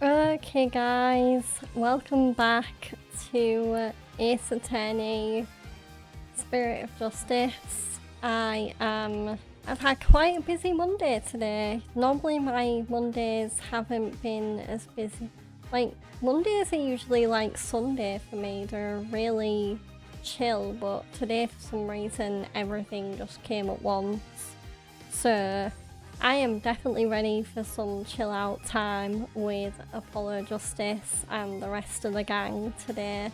Okay guys, welcome back to Ace Attorney Spirit of Justice. I've had quite a busy Monday today. Normally my Mondays haven't been as busy. Like, Mondays are usually like Sunday for me, they're really chill, but today for some reason everything just came at once. So I am definitely ready for some chill out time with Apollo Justice and the rest of the gang today.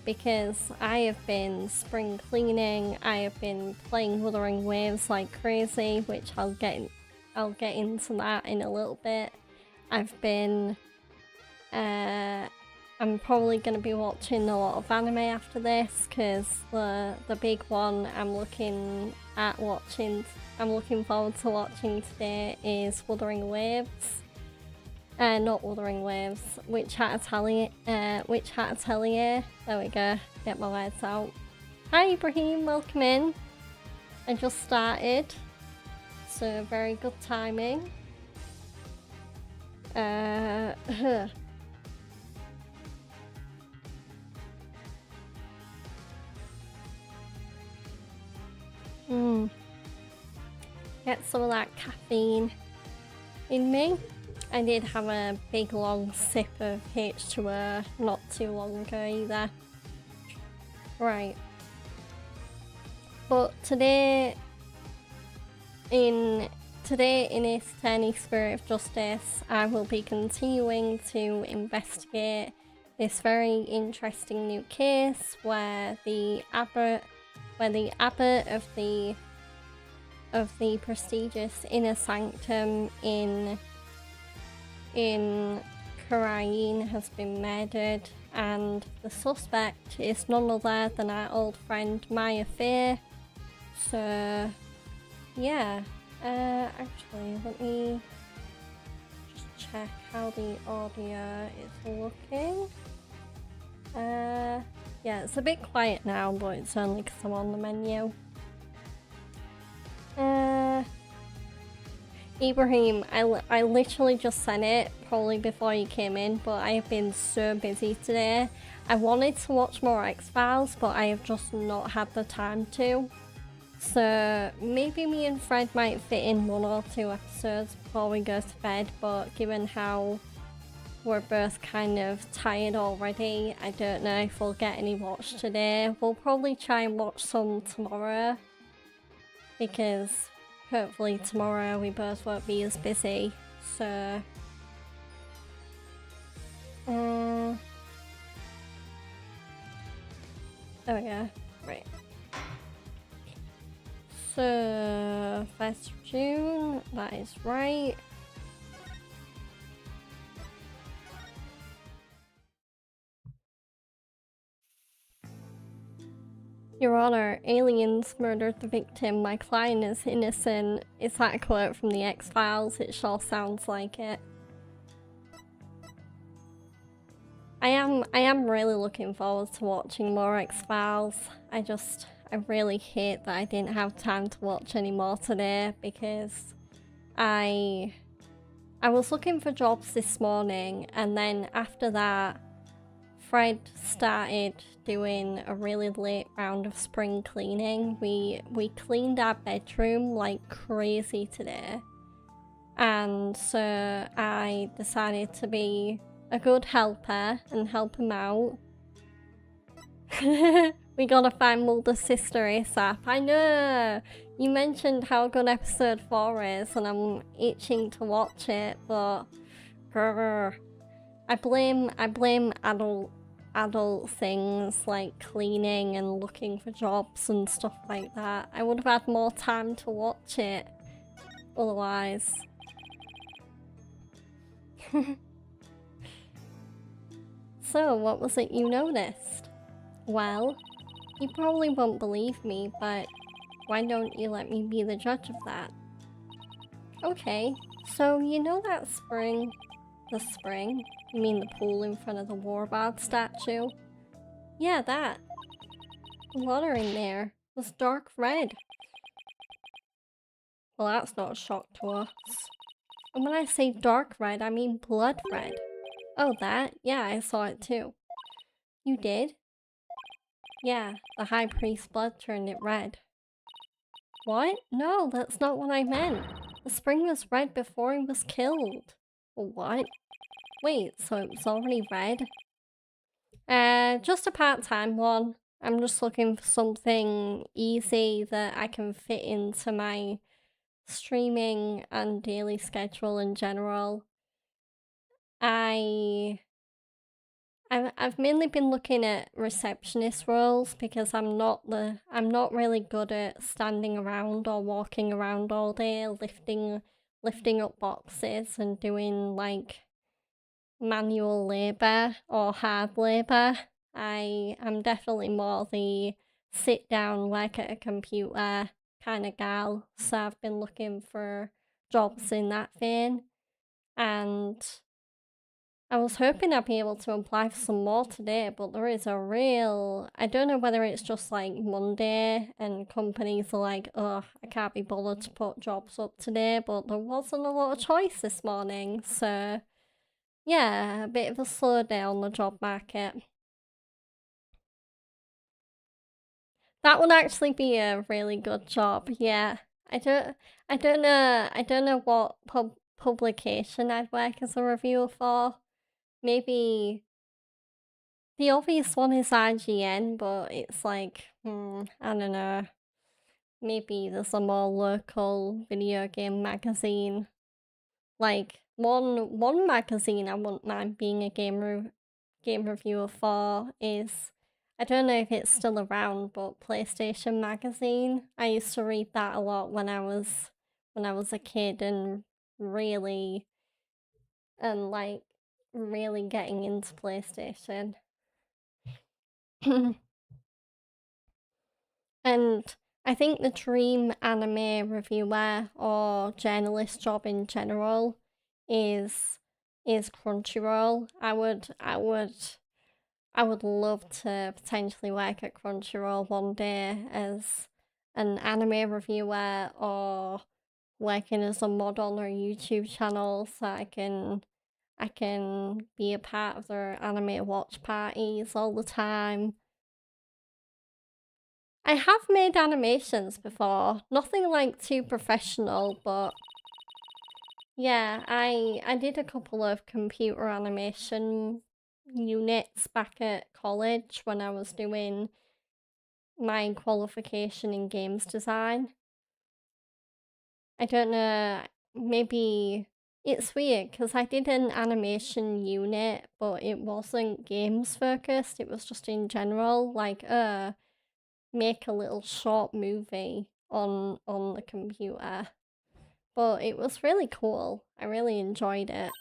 Because I have been spring cleaning, I have been playing Wuthering Waves like crazy, which I'll get into that in a little bit. I'm probably going to be watching a lot of anime after this, because the big one I'm looking forward to watching today is Wuthering Waves. Not Wuthering Waves, Witch Hat Atelier. There we go, get my words out. Hi Ibrahim, welcome in. I just started, so very good timing. Get some of that caffeine in me. I did have a big long sip of H2O not too long ago either. Right. But today in Ace Attorney Spirit of Justice, I will be continuing to investigate this very interesting new case where the Abbot of the prestigious Inner Sanctum in Karain has been murdered, and the suspect is none other than our old friend Maya Fair. So yeah, actually let me just check how the audio is looking. Yeah, it's a bit quiet now, but it's only because I'm on the menu. Ibrahim, I literally just sent it probably before you came in, but I have been so busy today. I wanted to watch more X-Files, but I have just not had the time to. So maybe me and Fred might fit in 1 or 2 episodes before we go to bed, but given how we're both kind of tired already, I don't know if we'll get any watch today. We'll probably try and watch some tomorrow, because hopefully tomorrow we both won't be as busy. So there we go. Right. So 1st of June, that is right. Your Honor, aliens murdered the victim. My client is innocent. Is that a quote from the X-Files? It sure sounds like it. I am really looking forward to watching more X-Files. I really hate that I didn't have time to watch any more today, because I was looking for jobs this morning, and then after that Fred started doing a really late round of spring cleaning. We cleaned our bedroom like crazy today, and so I decided to be a good helper and help him out. We gotta find Mulder's sister ASAP. I know! You mentioned how good episode 4 is, and I'm itching to watch it, but I blame adult things like cleaning and looking for jobs and stuff like that. I would have had more time to watch it otherwise. So, what was it you noticed? Well, you probably won't believe me, but why don't you let me be the judge of that? Okay, so you know that spring? The spring? You mean the pool in front of the Warbard statue? Yeah, that. The water in there was dark red. Well, that's not a shock to us. And when I say dark red, I mean blood red. Oh, that? Yeah, I saw it too. You did? Yeah, the High Priest's blood turned it red. What? No, that's not what I meant. The spring was red before he was killed. What? Wait, so it was already red? Just a part-time one. I'm just looking for something easy that I can fit into my streaming and daily schedule in general. I've mainly been looking at receptionist roles because I'm not really good at standing around or walking around all day lifting up boxes and doing like manual labor or hard labor. I'm definitely more the sit down work at a computer kind of gal, so I've been looking for jobs in that vein, and I was hoping I'd be able to apply for some more today, but there is a real... I don't know whether it's just like Monday and companies are like, oh, I can't be bothered to put jobs up today, but there wasn't a lot of choice this morning, so yeah, a bit of a slow day on the job market. That would actually be a really good job, yeah. I don't know what publication I'd work as a reviewer for. Maybe the obvious one is IGN, but it's like, I don't know. Maybe there's a more local video game magazine. Like, one magazine I wouldn't mind being a game reviewer for is, I don't know if it's still around, but PlayStation Magazine. I used to read that a lot when I was a kid and really getting into PlayStation. And I think the dream anime reviewer or journalist job in general is Crunchyroll. I would love to potentially work at Crunchyroll one day as an anime reviewer or working as a mod on their YouTube channel so I can be a part of their anime watch parties all the time. I have made animations before, nothing like too professional, but yeah, I did a couple of computer animation units back at college when I was doing my qualification in games design. I don't know, maybe it's weird because I did an animation unit, but it wasn't games focused, it was just in general, like, make a little short movie on the computer. But it was really cool. I really enjoyed it.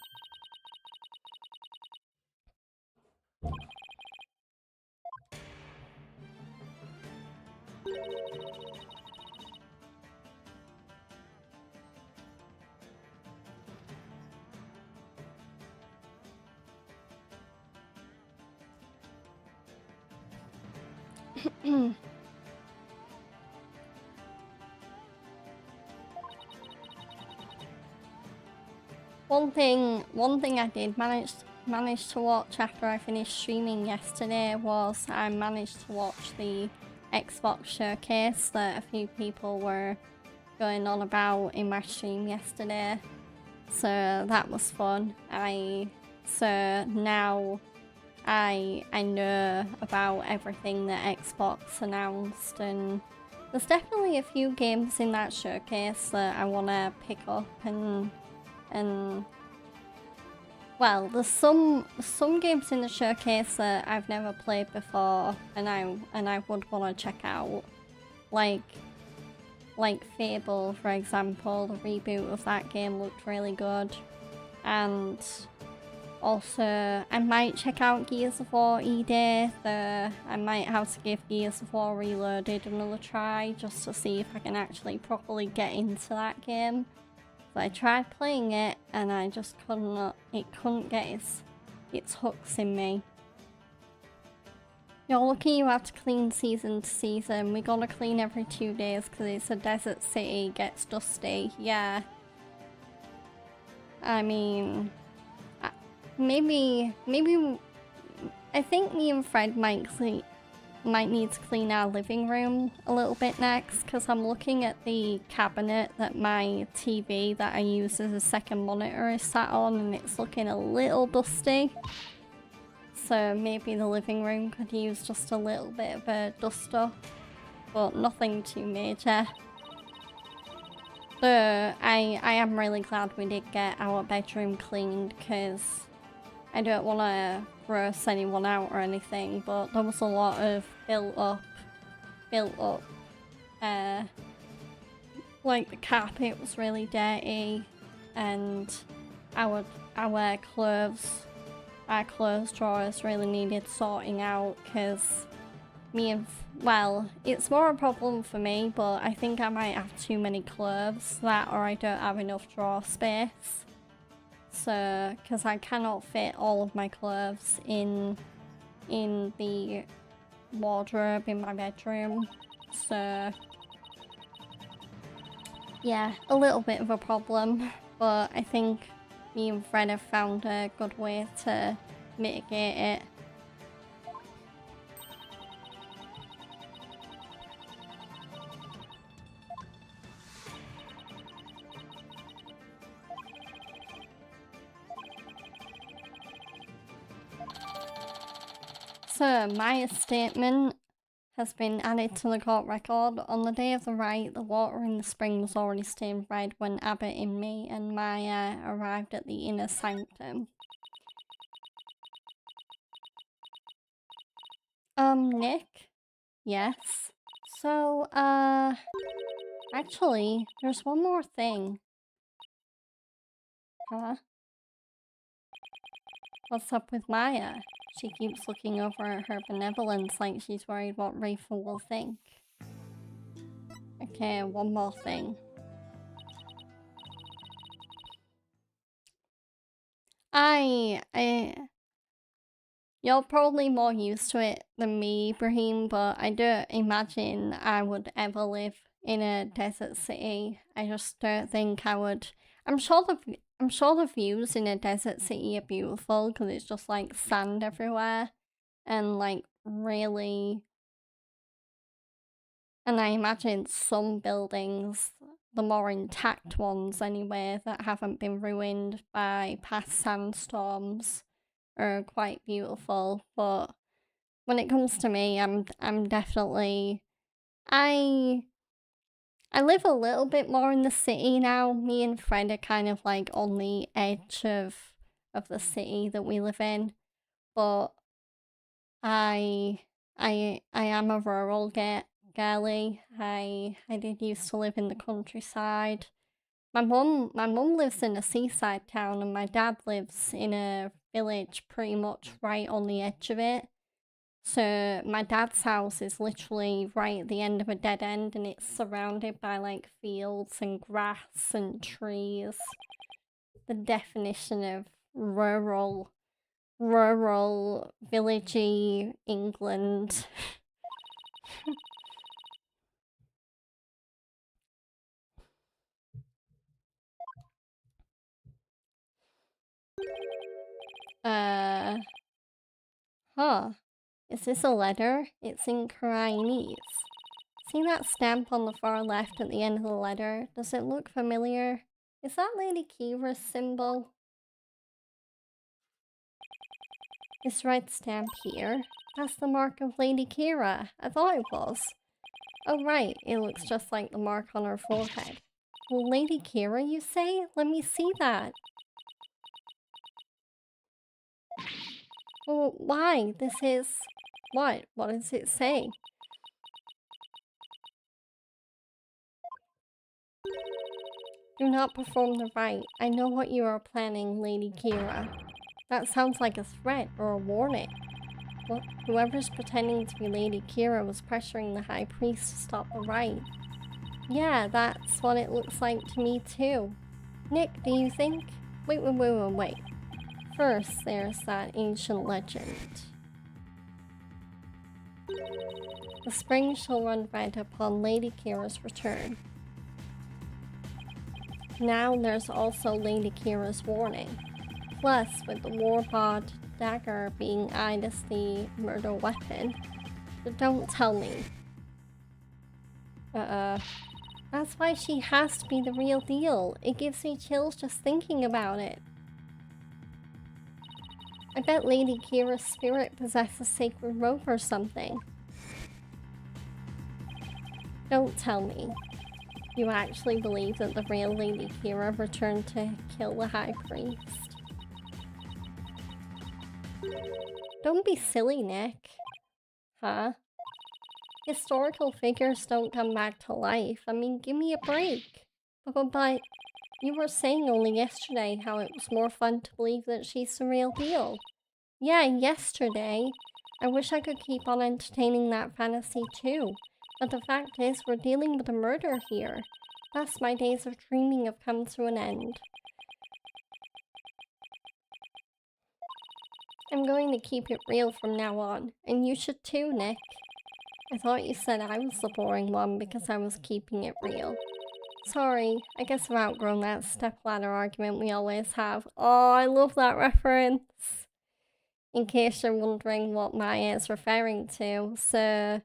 One thing I did manage to watch after I finished streaming yesterday was I managed to watch the Xbox showcase that a few people were going on about in my stream yesterday. So that was fun. So now I know about everything that Xbox announced, and there's definitely a few games in that showcase that I want to pick up and well, there's some games in the showcase that I've never played before and I would want to check out, like Fable, for example. The reboot of that game looked really good, and also I might check out Gears of War E-Day. I might have to give Gears of War Reloaded another try just to see if I can actually properly get into that game. So I tried playing it and I just couldn't get its hooks in me. You're lucky you have to clean season to season. We gotta clean every 2 days because it's a desert city, gets dusty, yeah. I mean, maybe I think me and Fred might need to clean our living room a little bit next, because I'm looking at the cabinet that my TV that I use as a second monitor is sat on, and it's looking a little dusty. So maybe the living room could use just a little bit of a dust up, but nothing too major. But I am really glad we did get our bedroom cleaned, because I don't want to gross anyone out or anything, but there was a lot of built up, like the carpet was really dirty, and our clothes drawers really needed sorting out, because well, it's more a problem for me, but I think I might have too many clothes, that or I don't have enough drawer space. So, because I cannot fit all of my clothes in the wardrobe in my bedroom. So, yeah, a little bit of a problem, but I think me and Fred have found a good way to mitigate it. So, Maya's statement has been added to the court record. On the day of the rite, the water in the spring was already stained red when Abbot, Inmee, and Maya arrived at the inner sanctum. Nick? Yes? So, actually, there's one more thing. Huh? What's up with Maya? She keeps looking over at her benevolence like she's worried what Rafa will think. Okay, one more thing. You're probably more used to it than me, Ibrahim, but I don't imagine I would ever live in a desert city. I just don't think I would. I'm sure the views in a desert city are beautiful, because it's just like sand everywhere, and like really. And I imagine some buildings, the more intact ones anyway, that haven't been ruined by past sandstorms, are quite beautiful. But when it comes to me, I'm definitely I live a little bit more in the city now. Me and Fred are kind of like on the edge of the city that we live in, but I am a rural girly. I did used to live in the countryside. My mum lives in a seaside town, and my dad lives in a village pretty much right on the edge of it. So my dad's house is literally right at the end of a dead end, and it's surrounded by like fields and grass and trees. The definition of rural villagey England. Huh. Is this a letter? It's in Koreanese. See that stamp on the far left at the end of the letter? Does it look familiar? Is that Lady Kira's symbol? This red stamp here? That's the mark of Lady Kira. I thought it was. Oh right, it looks just like the mark on her forehead. Well, Lady Kira, you say? Let me see that. Well, why? This is... What? What does it say? Do not perform the rite. I know what you are planning, Lady Kira. That sounds like a threat or a warning. Well, whoever's pretending to be Lady Kira was pressuring the High Priest to stop the rite. Yeah, that's what it looks like to me too. Nick, do you think? Wait. First, there's that ancient legend. The spring shall run red upon Lady Kira's return. Now there's also Lady Kira's warning. Plus, with the Warbod dagger being eyed as the murder weapon. But don't tell me. That's why she has to be the real deal. It gives me chills just thinking about it. I bet Lady Kira's spirit possesses sacred rope or something. Don't tell me. You actually believe that the real Lady Kira returned to kill the High Priest? Don't be silly, Nick. Huh? Historical figures don't come back to life. I mean, give me a break. But you were saying only yesterday how it was more fun to believe that she's the real deal. Yeah, yesterday. I wish I could keep on entertaining that fantasy too. But the fact is, we're dealing with a murder here. Thus, my days of dreaming have come to an end. I'm going to keep it real from now on. And you should too, Nick. I thought you said I was the boring one because I was keeping it real. Sorry, I guess I've outgrown that stepladder argument we always have. Oh, I love that reference! In case you're wondering what Maya is referring to, so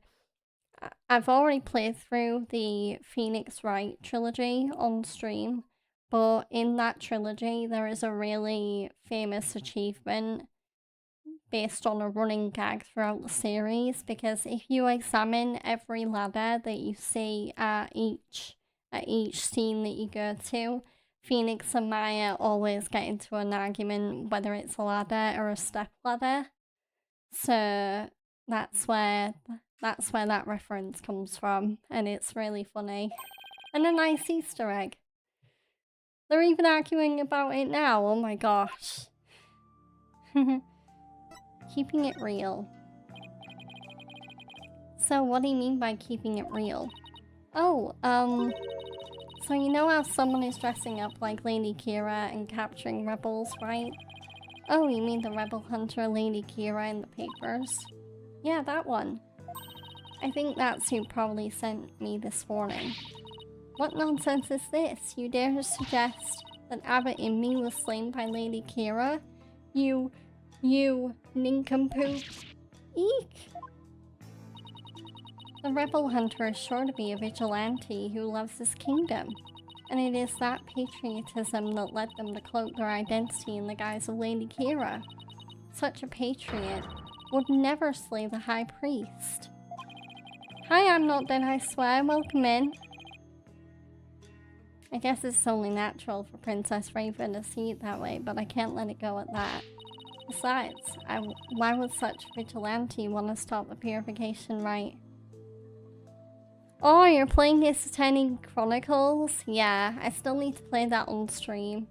I've already played through the Phoenix Wright trilogy on stream, but in that trilogy there is a really famous achievement based on a running gag throughout the series, because if you examine every ladder that you see at each scene that you go to, Phoenix and Maya always get into an argument, whether it's a ladder or a step ladder. So that's where that reference comes from, and it's really funny. And a nice Easter egg. They're even arguing about it now, oh my gosh. Keeping it real. So what do you mean by keeping it real? Oh, so you know how someone is dressing up like Lady Kira and capturing rebels, right? Oh, you mean the rebel hunter Lady Kira in the papers? Yeah, that one. I think that's who probably sent me this warning. What nonsense is this? You dare to suggest that Abbot Inmee was slain by Lady Kira? You nincompoop. Eek! The rebel hunter is sure to be a vigilante who loves his kingdom, and it is that patriotism that led them to cloak their identity in the guise of Lady Kira. Such a patriot would never slay the High Priest. Hi, I'm not dead, I swear. Welcome in. I guess it's only natural for Princess Raven to see it that way, but I can't let it go at that. Besides, why would such a vigilante want to stop the purification rite? Oh, you're playing Ace Attorney Chronicles? Yeah, I still need to play that on stream.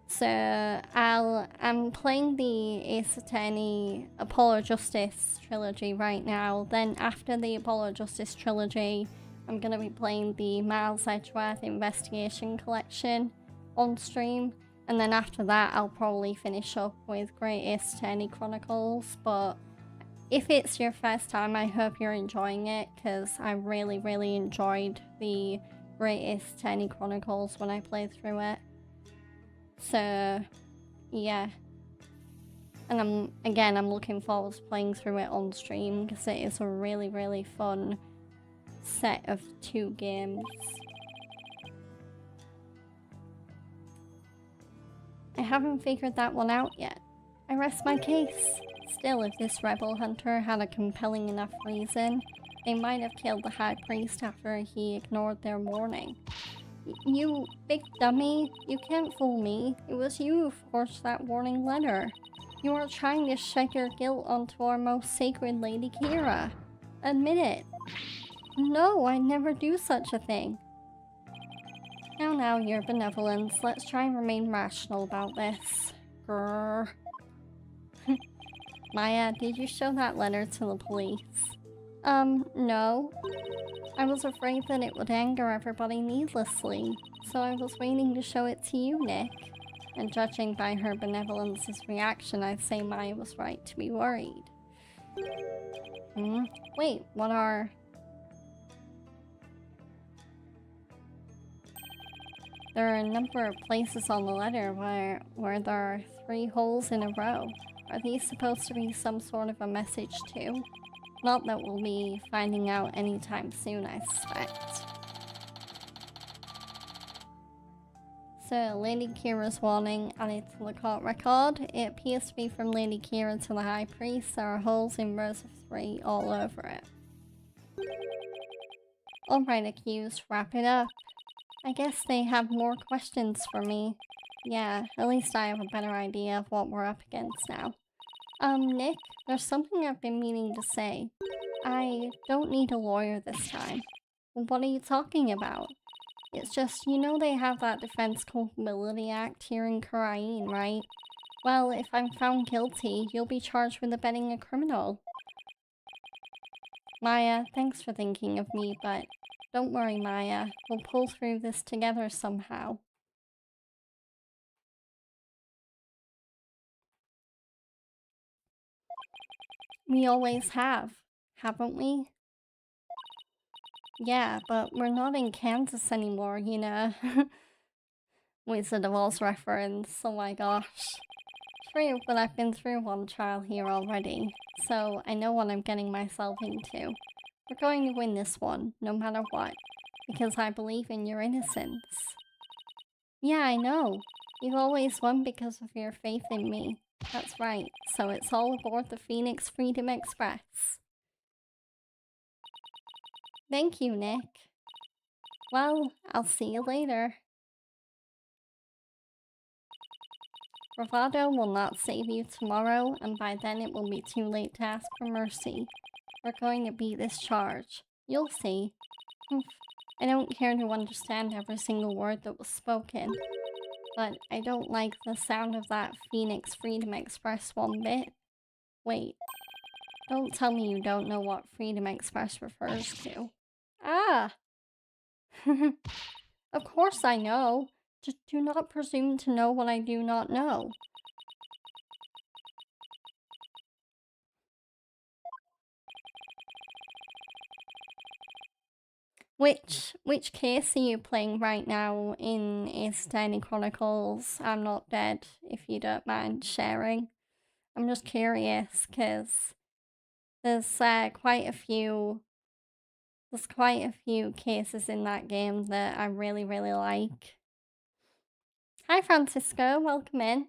So, I'm playing the Ace Attorney Apollo Justice trilogy right now. Then after the Apollo Justice trilogy, I'm gonna be playing the Miles Edgeworth Investigation Collection on stream. And then after that, I'll probably finish up with Great Ace Attorney Chronicles. But if it's your first time, I hope you're enjoying it, because I really, really enjoyed the Great Ace Attorney Chronicles when I played through it. So, yeah. And I'm looking forward to playing through it on stream, because it is a really, really fun set of 2 games. I haven't figured that one out yet. I rest my case. Still, if this rebel hunter had a compelling enough reason, they might have killed the High Priest after he ignored their warning. You big dummy, you can't fool me. It was you who forged that warning letter. You are trying to shed your guilt onto our most sacred Lady Kira. Admit it. No, I never do such a thing. Now, your benevolence. Let's try and remain rational about this. Grrr. Maya, did you show that letter to the police? No. I was afraid that it would anger everybody needlessly, so I was waiting to show it to you, Nick. And judging by her benevolence's reaction, I'd say Maya was right to be worried. Wait, what are... There are a number of places on the letter where there are 3 holes in a row. Are these supposed to be some sort of a message too? Not that we'll be finding out anytime soon, I suspect. So, Lady Kira's warning added to the court record. It appears to be from Lady Kira to the High Priest. There are holes in rows of 3 all over it. Alright, accused, wrap it up. I guess they have more questions for me. Yeah, at least I have a better idea of what we're up against now. Nick, there's something I've been meaning to say. I don't need a lawyer this time. What are you talking about? It's just, you know they have that Defense Culpability Act here in Karain, right? Well, if I'm found guilty, you'll be charged with abetting a criminal. Maya, thanks for thinking of me, but don't worry, Maya. We'll pull through this together somehow. We always have, haven't we? Yeah, but we're not in Kansas anymore, you know. Wizard of Oz reference, oh my gosh. True, but I've been through one trial here already, so I know what I'm getting myself into. We're going to win this one, no matter what, because I believe in your innocence. Yeah, I know. You've always won because of your faith in me. That's right, so it's all aboard the Phoenix Freedom Express. Thank you, Nick. Well, I'll see you later. Bravado will not save you tomorrow, and by then it will be too late to ask for mercy. We're going to beat this charge. You'll see. I don't care to understand every single word that was spoken, but I don't like the sound of that Phoenix Freedom Express one bit. Wait, don't tell me you don't know what Freedom Express refers to. Ah! Of course I know. Just do not presume to know what I do not know. Which case are you playing right now in Ace Attorney Chronicles? I'm Not Dead, if you don't mind sharing. I'm just curious, because there's quite a few cases in that game that I really, really like. Hi Francisco, welcome in.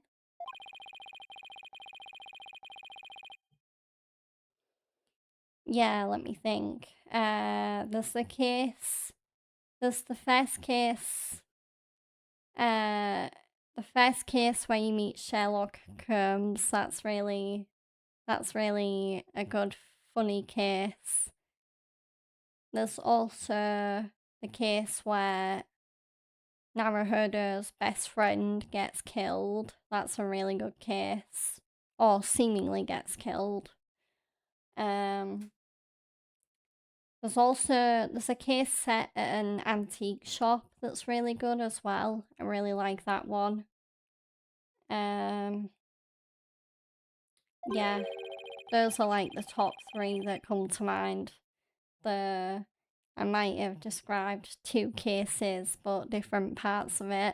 Yeah, let me think. There's the first case. The first case where you meet Sherlock Holmes. That's really a good, funny case. There's also the case where Naruhodo's best friend gets killed. That's a really good case. Or seemingly gets killed. There's a case set at an antique shop that's really good as well. I really like that one. Yeah, those are like the top 3 that come to mind. I might have described 2 cases, but different parts of it.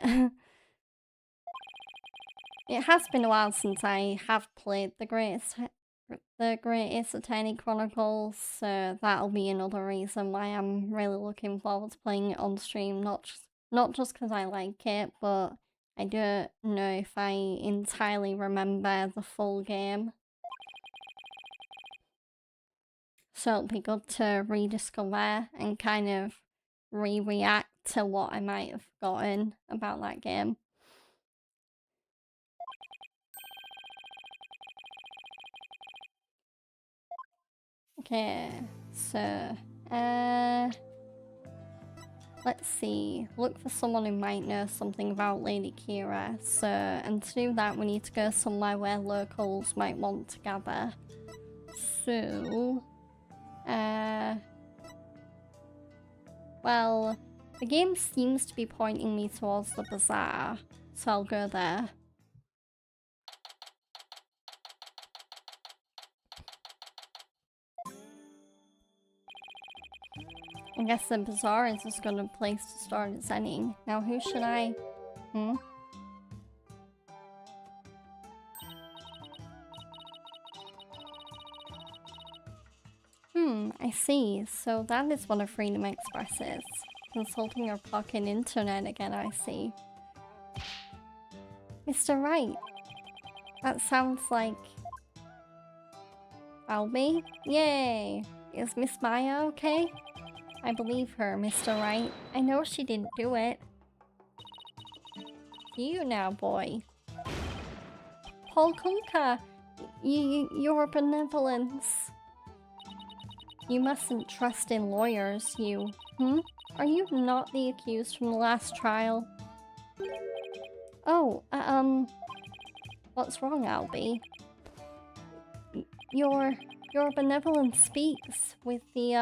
It has been a while since I have played the Great Ace Attorney Chronicles, so that'll be another reason why I'm really looking forward to playing it on stream. Not just because I like it, but I don't know if I entirely remember the full game. So it'll be good to rediscover and kind of re-react to what I might have forgotten about that game. Okay, so, let's see. Look for someone who might know something about Lady Kira. So, and to do that, we need to go somewhere where locals might want to gather. So, well, the game seems to be pointing me towards the bazaar, so I'll go there. I guess the bazaar is just a good place to start its ending. Now who should I... I see. So that is what a Freedom Express is. Consulting your pocket internet again, I see. Mr. Wright. That sounds like... Albie? Yay! Is Miss Maya okay? I believe her, Mr. Wright. I know she didn't do it. You now, boy. Paul Kunka! Your benevolence. You mustn't trust in lawyers, you. Are you not the accused from the last trial? Oh, what's wrong, Albie? Your benevolence speaks with the,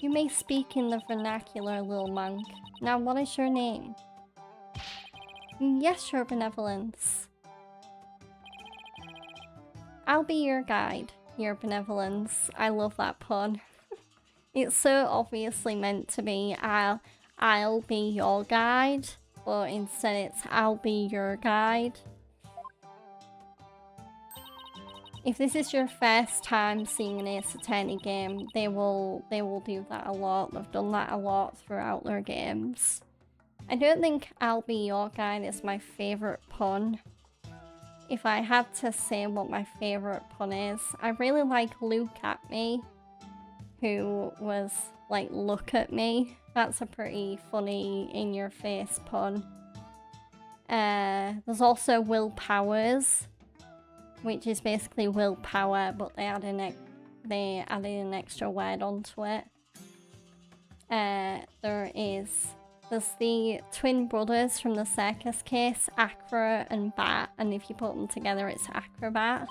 You may speak in the vernacular, little monk. Now, what is your name? Yes, your benevolence. I'll be your guide, your benevolence. I love that pun. It's so obviously meant to be I'll be your guide, but instead it's I'll be your guide. If this is your first time seeing an Ace Attorney game, they will do that a lot. They've done that a lot throughout their games. I don't think I'll be your guide is my favourite pun. If I had to say what my favourite pun is, I really like look at me, who was like look at me. That's a pretty funny in-your-face pun. There's also Will Powers, which is basically willpower, but they added an extra word onto it. There's the twin brothers from the circus case, Acra and Bat, and if you put them together it's Acrobat.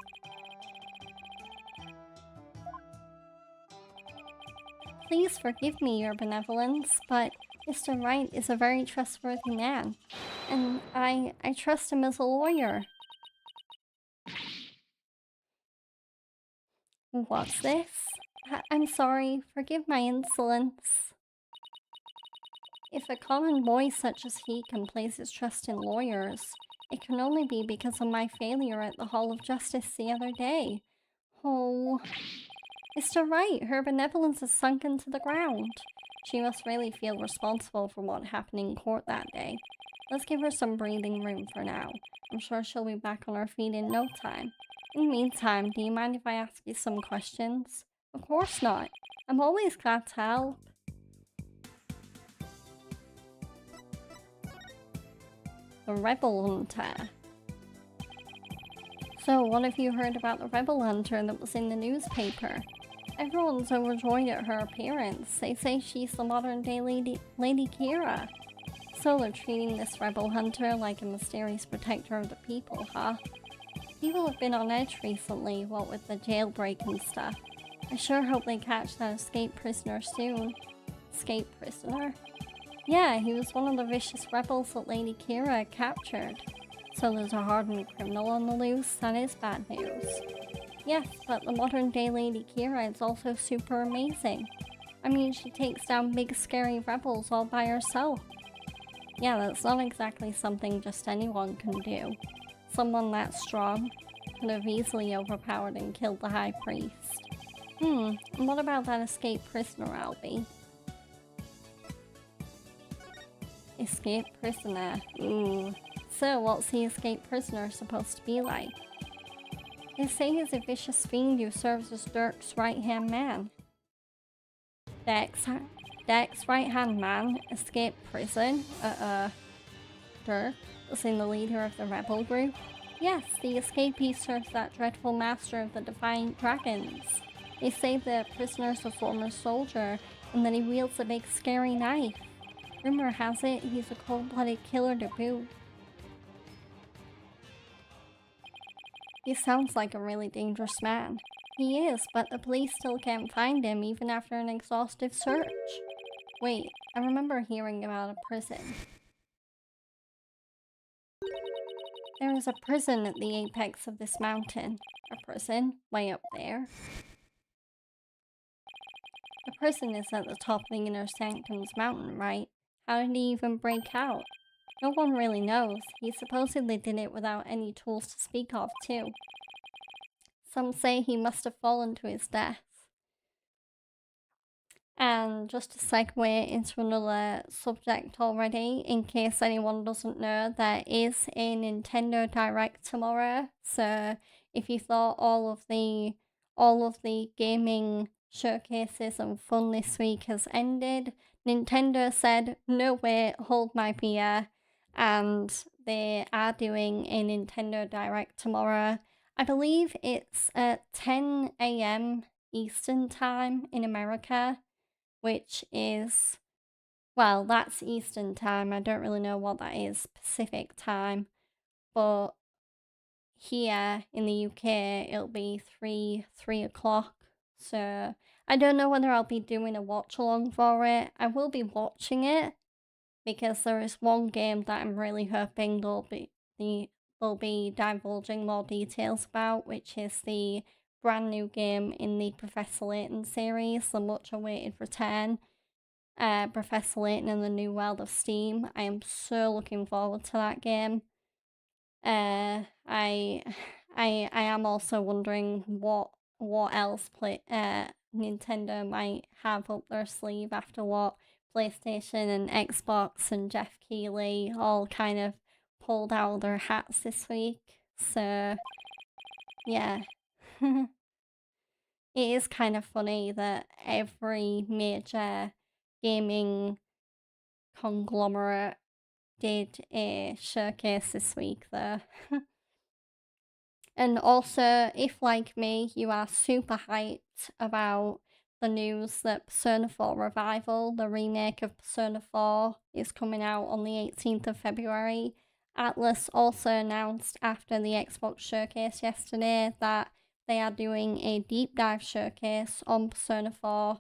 Please forgive me, your benevolence, but Mr. Wright is a very trustworthy man, and I trust him as a lawyer. What's this? I'm sorry, forgive my insolence. If a common boy such as he can place his trust in lawyers, it can only be because of my failure at the Hall of Justice the other day. Oh, Mr. Wright, her benevolence has sunk into the ground. She must really feel responsible for what happened in court that day. Let's give her some breathing room for now. I'm sure she'll be back on her feet in no time. In the meantime, do you mind if I ask you some questions? Of course not. I'm always glad to help. The Rebel Hunter. So, what have you heard about the Rebel Hunter that was in the newspaper? Everyone's overjoyed at her appearance. They say she's the modern-day Lady Kira. So they're treating this Rebel Hunter like a mysterious protector of the people, huh? People have been on edge recently, what with the jailbreak and stuff. I sure hope they catch that escaped prisoner soon. Escaped prisoner? Yeah, he was one of the vicious rebels that Lady Kira captured. So there's a hardened criminal on the loose, that is bad news. Yes, but the modern day Lady Kira is also super amazing. I mean, she takes down big scary rebels all by herself. Yeah, that's not exactly something just anyone can do. Someone that strong could have easily overpowered and killed the High Priest. And what about that escaped prisoner, Albie? Escaped prisoner. Ooh. So, what's the escaped prisoner supposed to be like? They say he's a vicious fiend who serves as Dirk's right-hand man. Dirk's right-hand man escaped prison? Dirk was in the leader of the rebel group? Yes, the escapee serves that dreadful master of the Defiant Dragons. They say the prisoner's a former soldier, and that he wields a big scary knife. Rumor has it, he's a cold-blooded killer to boot. He sounds like a really dangerous man. He is, but the police still can't find him even after an exhaustive search. Wait, I remember hearing about a prison. There is a prison at the apex of this mountain. A prison? Way up there. The prison is at the top of the Inner Sanctum's mountain, right? How did he even break out? No one really knows. He supposedly did it without any tools to speak of, too. Some say he must have fallen to his death. And just to segue into another subject already, in case anyone doesn't know, there is a Nintendo Direct tomorrow. So if you thought all of the gaming showcases and fun this week has ended, Nintendo said, no way, hold my beer, and they are doing a Nintendo Direct tomorrow. I believe it's at 10 a.m. Eastern Time in America, which is, well, that's Eastern Time. I don't really know what that is, Pacific Time. But here in the UK, it'll be 3 o'clock. So I don't know whether I'll be doing a watch along for it. I will be watching it because there is one game that I'm really hoping they'll be divulging more details about, which is the brand new game in the Professor Layton series, the much awaited return. Professor Layton and the New World of Steam. I am so looking forward to that game. I am also wondering what else Nintendo might have up their sleeve after what PlayStation and Xbox and Jeff Keighley all kind of pulled out of their hats this week. So yeah. It is kind of funny that every major gaming conglomerate did a showcase this week though. And also, if like me, you are super hyped about the news that Persona 4 Revival, the remake of Persona 4, is coming out on the 18th of February, Atlas also announced after the Xbox showcase yesterday that they are doing a deep dive showcase on Persona 4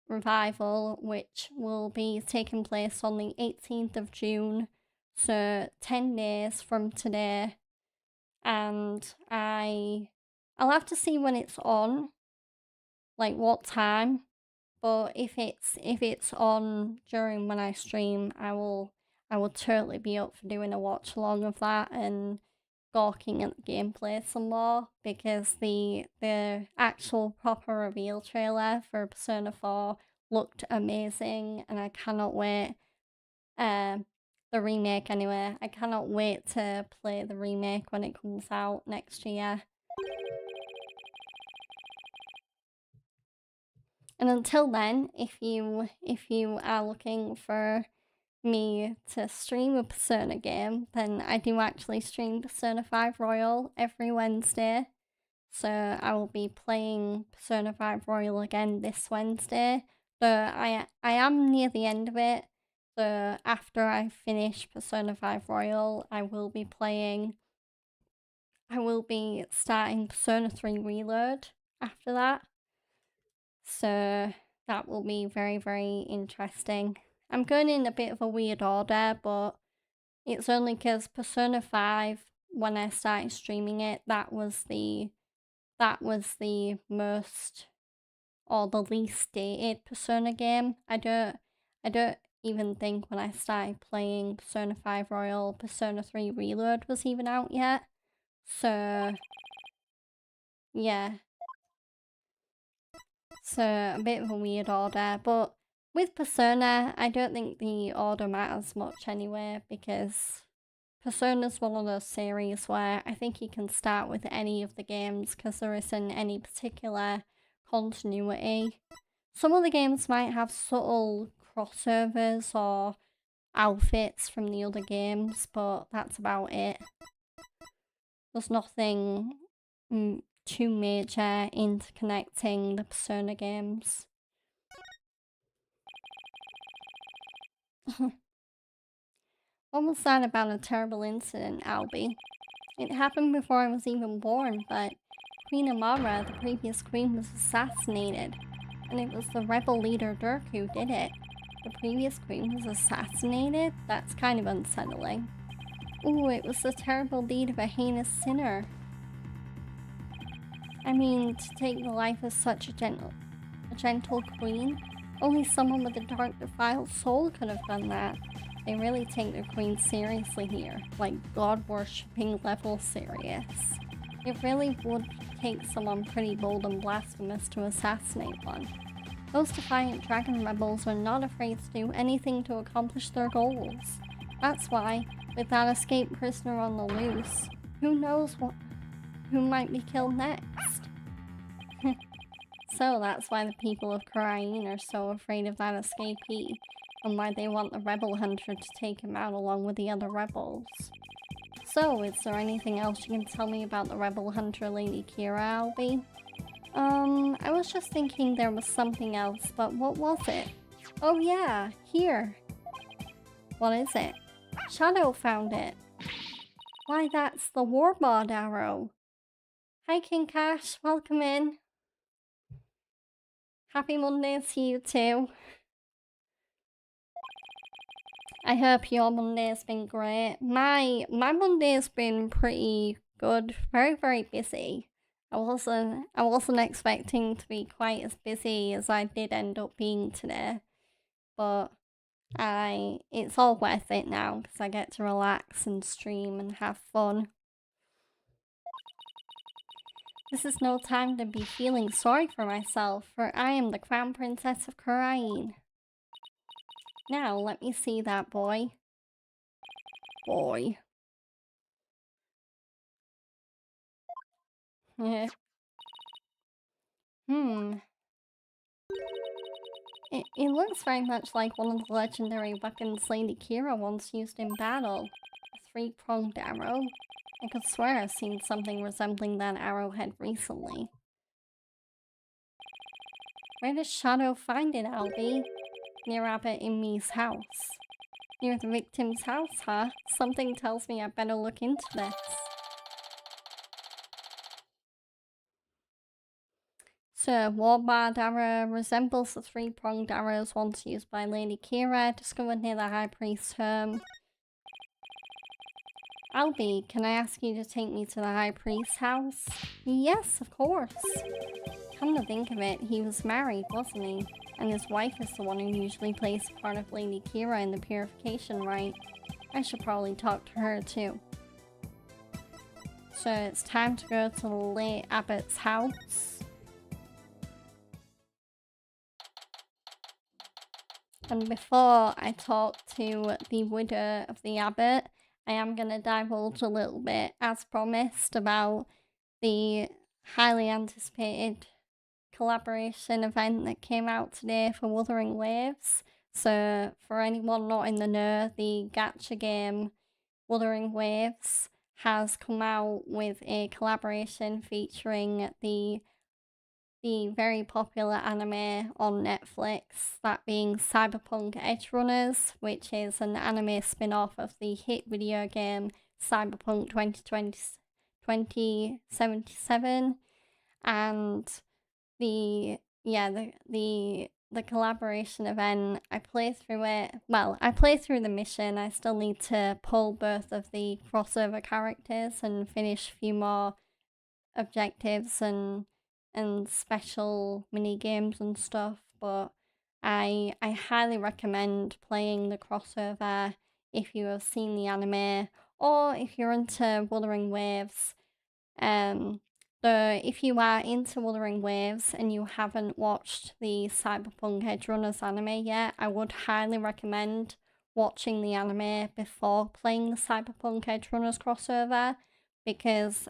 Revival, which will be taking place on the 18th of June, so 10 days from today. And I'll have to see when it's on, like what time, but if it's on during when I stream, I will totally be up for doing a watch along of that and gawking at the gameplay some more, because the actual proper reveal trailer for Persona 4 looked amazing, and I cannot wait. The remake anyway. I cannot wait to play the remake when it comes out next year. And until then, if you are looking for me to stream a Persona game, then I do actually stream Persona 5 Royal every Wednesday. So I will be playing Persona 5 Royal again this Wednesday. So I am near the end of it. So after I finish Persona 5 Royal, I will be starting Persona 3 Reload after that. So that will be very, very interesting. I'm going in a bit of a weird order, but it's only because Persona 5, when I started streaming it, that was the most or the least dated Persona game. I don't even think when I started playing Persona 5 Royal, Persona 3 Reload was even out yet. So yeah. So a bit of a weird order, but with Persona, I don't think the order matters much anyway, because Persona's one of those series where I think you can start with any of the games because there isn't any particular continuity. Some of the games might have subtle crossovers or outfits from the other games, but that's about it. There's nothing too major interconnecting the Persona games. What was that about a terrible incident, Albie? It happened before I was even born, but Queen Amara, the previous queen, was assassinated. And it was the rebel leader Dirk who did it. The previous queen was assassinated? That's kind of unsettling. Ooh, it was the terrible deed of a heinous sinner. I mean, to take the life of such a gentle... A gentle queen? Only someone with a dark, defiled soul could have done that. They really take their queen seriously here, like god-worshipping level serious. It really would take someone pretty bold and blasphemous to assassinate one. Those defiant dragon rebels are not afraid to do anything to accomplish their goals. That's why, with that escaped prisoner on the loose, who knows who might be killed next? So that's why the people of Karain are so afraid of that escapee, and why they want the rebel hunter to take him out along with the other rebels. So, is there anything else you can tell me about the rebel hunter, Lady Kira, Albie? I was just thinking there was something else, but what was it? Oh yeah, here. What is it? Shadow found it. Why, that's the Warbard arrow. Hi King Cash, welcome in. Happy Monday to you too. I hope your Monday's been great. My Monday's been pretty good. Very, very busy. I wasn't expecting to be quite as busy as I did end up being today. But it's all worth it now because I get to relax and stream and have fun. This is no time to be feeling sorry for myself, for I am the Crown Princess of Karain. Now, let me see that boy. Boy. Yeah. It looks very much like one of the legendary weapons Lady Kira once used in battle. A three-pronged arrow. I could swear I've seen something resembling that arrowhead recently. Where does Shadow find it, Albie? Near Abbot Inmee's house. Near the victim's house, huh? Something tells me I better look into this. So, Warbard arrow resembles the three-pronged arrows once used by Lady Kira, discovered near the High Priest's home. Albie, can I ask you to take me to the High Priest's house? Yes, of course. Come to think of it, he was married, wasn't he? And his wife is the one who usually plays the part of Lady Kira in the purification rite. I should probably talk to her too. So it's time to go to the late Abbot's house. And before I talk to the widow of the Abbot, I am going to divulge a little bit, as promised, about the highly anticipated collaboration event that came out today for Wuthering Waves. So, for anyone not in the know, the gacha game Wuthering Waves has come out with a collaboration featuring the very popular anime on Netflix, that being Cyberpunk Edgerunners, which is an anime spin-off of the hit video game Cyberpunk 2077, and the collaboration event, I play through it. Well, I play through the mission. I still need to pull both of the crossover characters and finish a few more objectives and special mini games and stuff, but I highly recommend playing the crossover if you have seen the anime or if you're into Wuthering Waves. So if you are into Wuthering Waves and you haven't watched the Cyberpunk Edgerunners anime yet, I would highly recommend watching the anime before playing the Cyberpunk Edgerunners crossover, because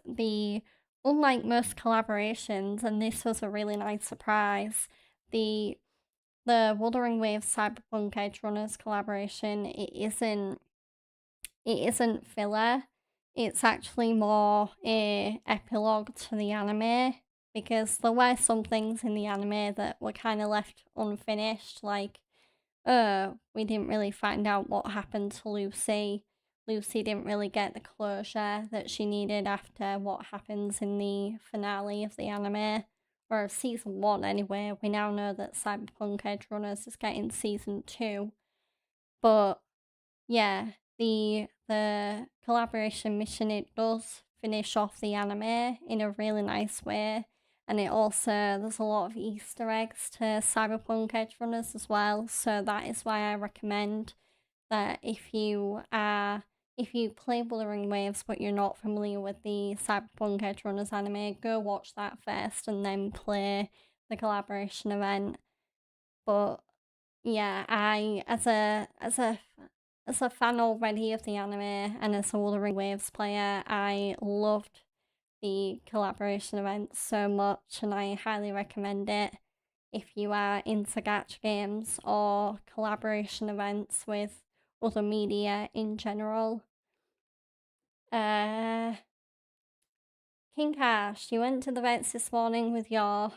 unlike most collaborations, and this was a really nice surprise, the Wuthering Waves Cyberpunk Edgerunners collaboration, it isn't filler. It's actually more a epilogue to the anime, because there were some things in the anime that were kind of left unfinished, like, we didn't really find out what happened to Lucy. Lucy didn't really get the closure that she needed after what happens in the finale of the anime, or season 1 anyway. We now know that Cyberpunk Edgerunners is getting season 2. But yeah, the collaboration mission, it does finish off the anime in a really nice way, And it also, there's a lot of Easter eggs to Cyberpunk Edgerunners as well, so that is why I recommend that if you play Wuthering Waves but you're not familiar with the Cyberpunk Edgerunners anime, go watch that first and then play the collaboration event. But yeah, I as a fan already of the anime and as a Wuthering Waves player, I loved the collaboration event so much, and I highly recommend it if you are into gacha games or collaboration events with other media in general. King Cash, you went to the vets this morning with your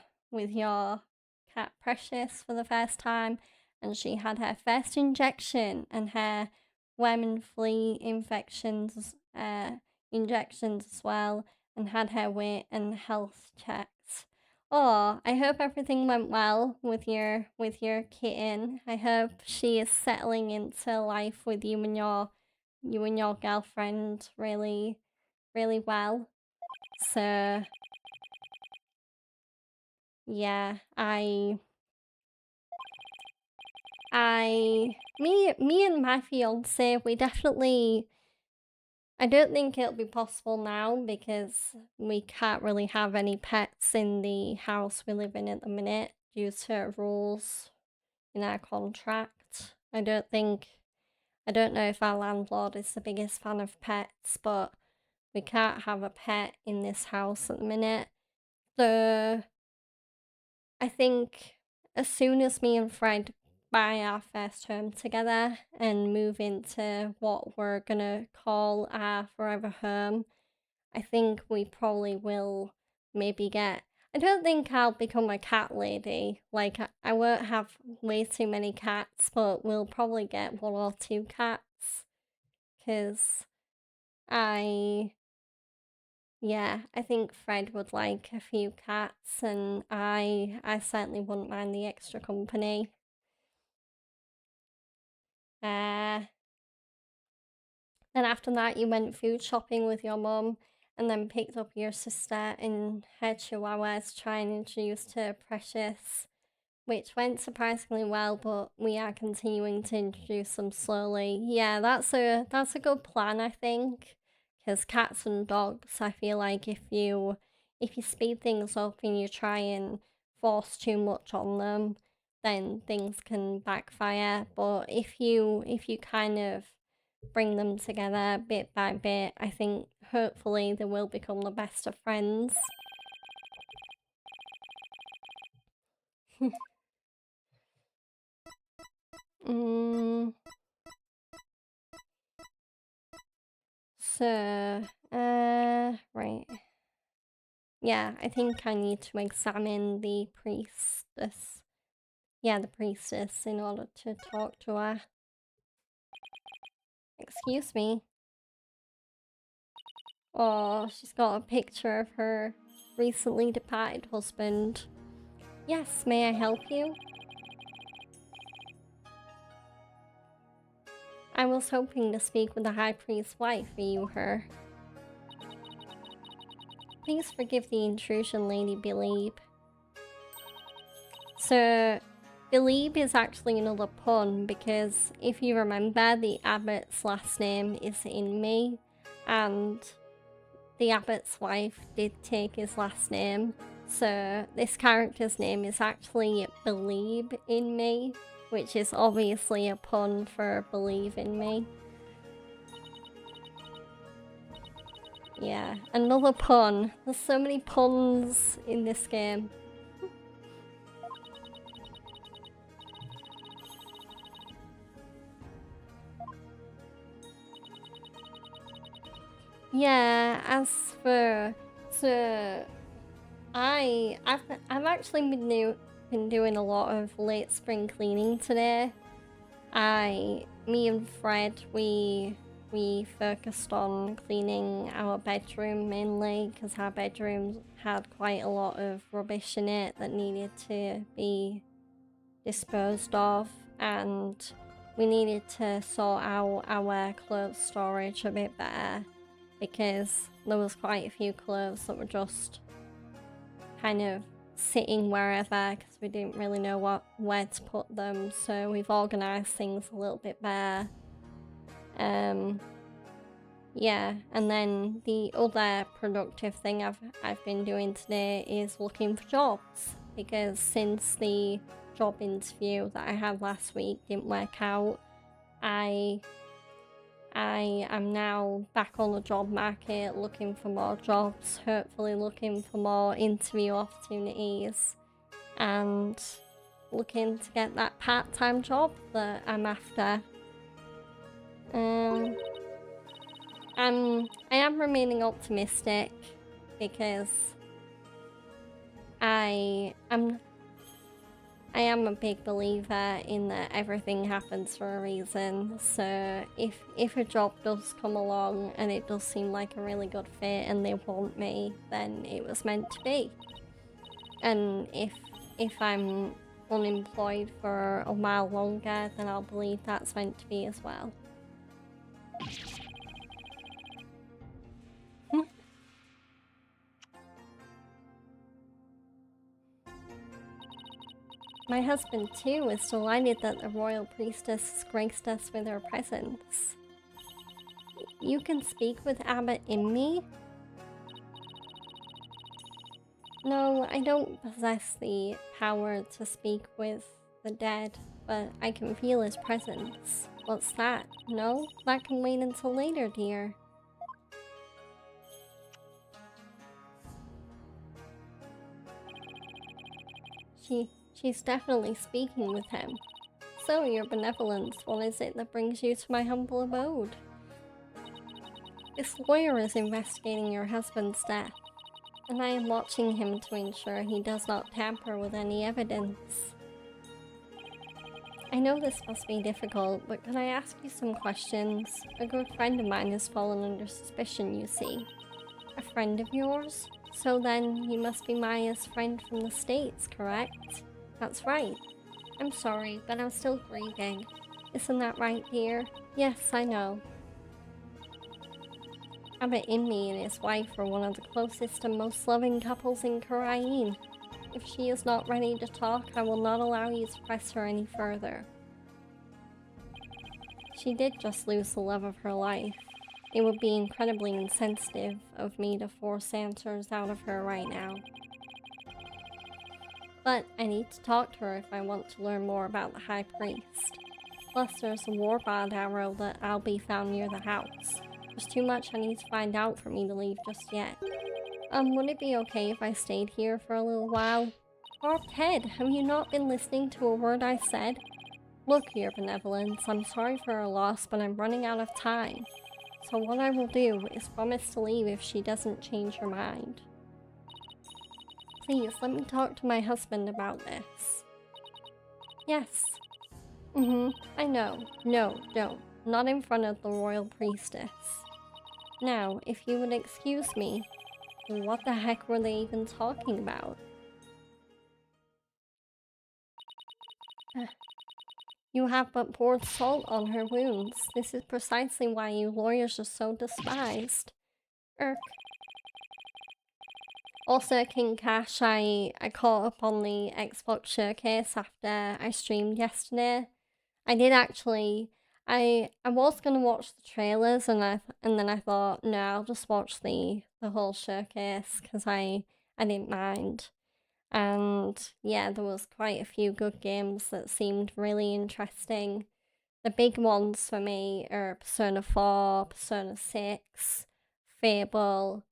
cat Precious for the first time, and she had her first injection and her worm and flea injections as well, and had her weight and health checked. Oh, I hope everything went well with your kitten. I hope she is settling into life with you and your girlfriend really, really well. So yeah, me and my fiance, we definitely, I don't think it'll be possible now because we can't really have any pets in the house we live in at the minute due to rules in our contract. I don't know if our landlord is the biggest fan of pets, but we can't have a pet in this house at the minute. So I think as soon as me and Fred buy our first home together and move into what we're gonna call our forever home, I think we probably will maybe get. I don't think I'll become a cat lady. Like, I won't have way too many cats, but we'll probably get 1 or 2 cats. Because I think Fred would like a few cats, and I certainly wouldn't mind the extra company. Then after that, you went food shopping with your mum, and then picked up your sister and her chihuahua to try and introduce to Precious, which went surprisingly well, but we are continuing to introduce them slowly. Yeah, that's a good plan, I think, because cats and dogs, I feel like if you speed things up and you try and force too much on them, then things can backfire. But if you kind of bring them together bit by bit, I think hopefully they will become the best of friends. So, right. Yeah, I think I need to examine the priestess. Yeah, the priestess in order to talk to her. Excuse me. Oh, she's got a picture of her recently departed husband. Yes, may I help you? I was hoping to speak with the High Priest's wife. Are you her? Please forgive the intrusion, Lady Belieb. So, Belieb is actually another pun because if you remember, the Abbot's last name is Inmee, and the Abbot's wife did take his last name. So this character's name is actually Belieb in Me, which is obviously a pun for Believe in Me. Yeah, another pun. There's so many puns in this game. Yeah, as for I've actually been doing a lot of late spring cleaning today. Me and Fred, we focused on cleaning our bedroom mainly because our bedroom had quite a lot of rubbish in it that needed to be disposed of, and we needed to sort out our clothes storage a bit better because there was quite a few clothes that were just kind of sitting wherever because we didn't really know where to put them, so we've organised things a little bit better. Yeah, and then the other productive thing I've been doing today is looking for jobs, because since the job interview that I had last week didn't work out, I am now back on the job market looking for more jobs, hopefully looking for more interview opportunities, and looking to get that part-time job that I'm after. I am remaining optimistic because I am a big believer in that everything happens for a reason. So if a job does come along and it does seem like a really good fit and they want me, then it was meant to be. And if I'm unemployed for a while longer, then I'll believe that's meant to be as well. My husband, too, is delighted that the royal priestess graced us with her presence. You can speak with Abbot Inmee? No, I don't possess the power to speak with the dead, but I can feel his presence. What's that? No? That can wait until later, dear. She's definitely speaking with him. So, your benevolence, what is it that brings you to my humble abode? This lawyer is investigating your husband's death, and I am watching him to ensure he does not tamper with any evidence. I know this must be difficult, but can I ask you some questions? A good friend of mine has fallen under suspicion, you see. A friend of yours? So then, you must be Maya's friend from the States, correct? That's right. I'm sorry, but I'm still grieving. Isn't that right, dear? Yes, I know. Abbot Inmee and his wife are one of the closest and most loving couples in Karain. If she is not ready to talk, I will not allow you to press her any further. She did just lose the love of her life. It would be incredibly insensitive of me to force answers out of her right now. But I need to talk to her if I want to learn more about the High Priest. Plus, there's a warband arrow that I'll be found near the house. There's too much I need to find out for me to leave just yet. Would it be okay if I stayed here for a little while? Bob Ted, have you not been listening to a word I said? Look, your benevolence, I'm sorry for her loss, but I'm running out of time. So what I will do is promise to leave if she doesn't change her mind. Please, let me talk to my husband about this. Yes. I know. No, don't. Not in front of the royal priestess. Now, if you would excuse me, what the heck were they even talking about? You have but poured salt on her wounds. This is precisely why you lawyers are so despised. Also, King Cash, I caught up on the Xbox Showcase after I streamed yesterday. I did actually. I was gonna watch the trailers, and then I thought, no, I'll just watch the whole showcase because I didn't mind. And yeah, there was quite a few good games that seemed really interesting. The big ones for me are Persona 4, Persona 6, Fable,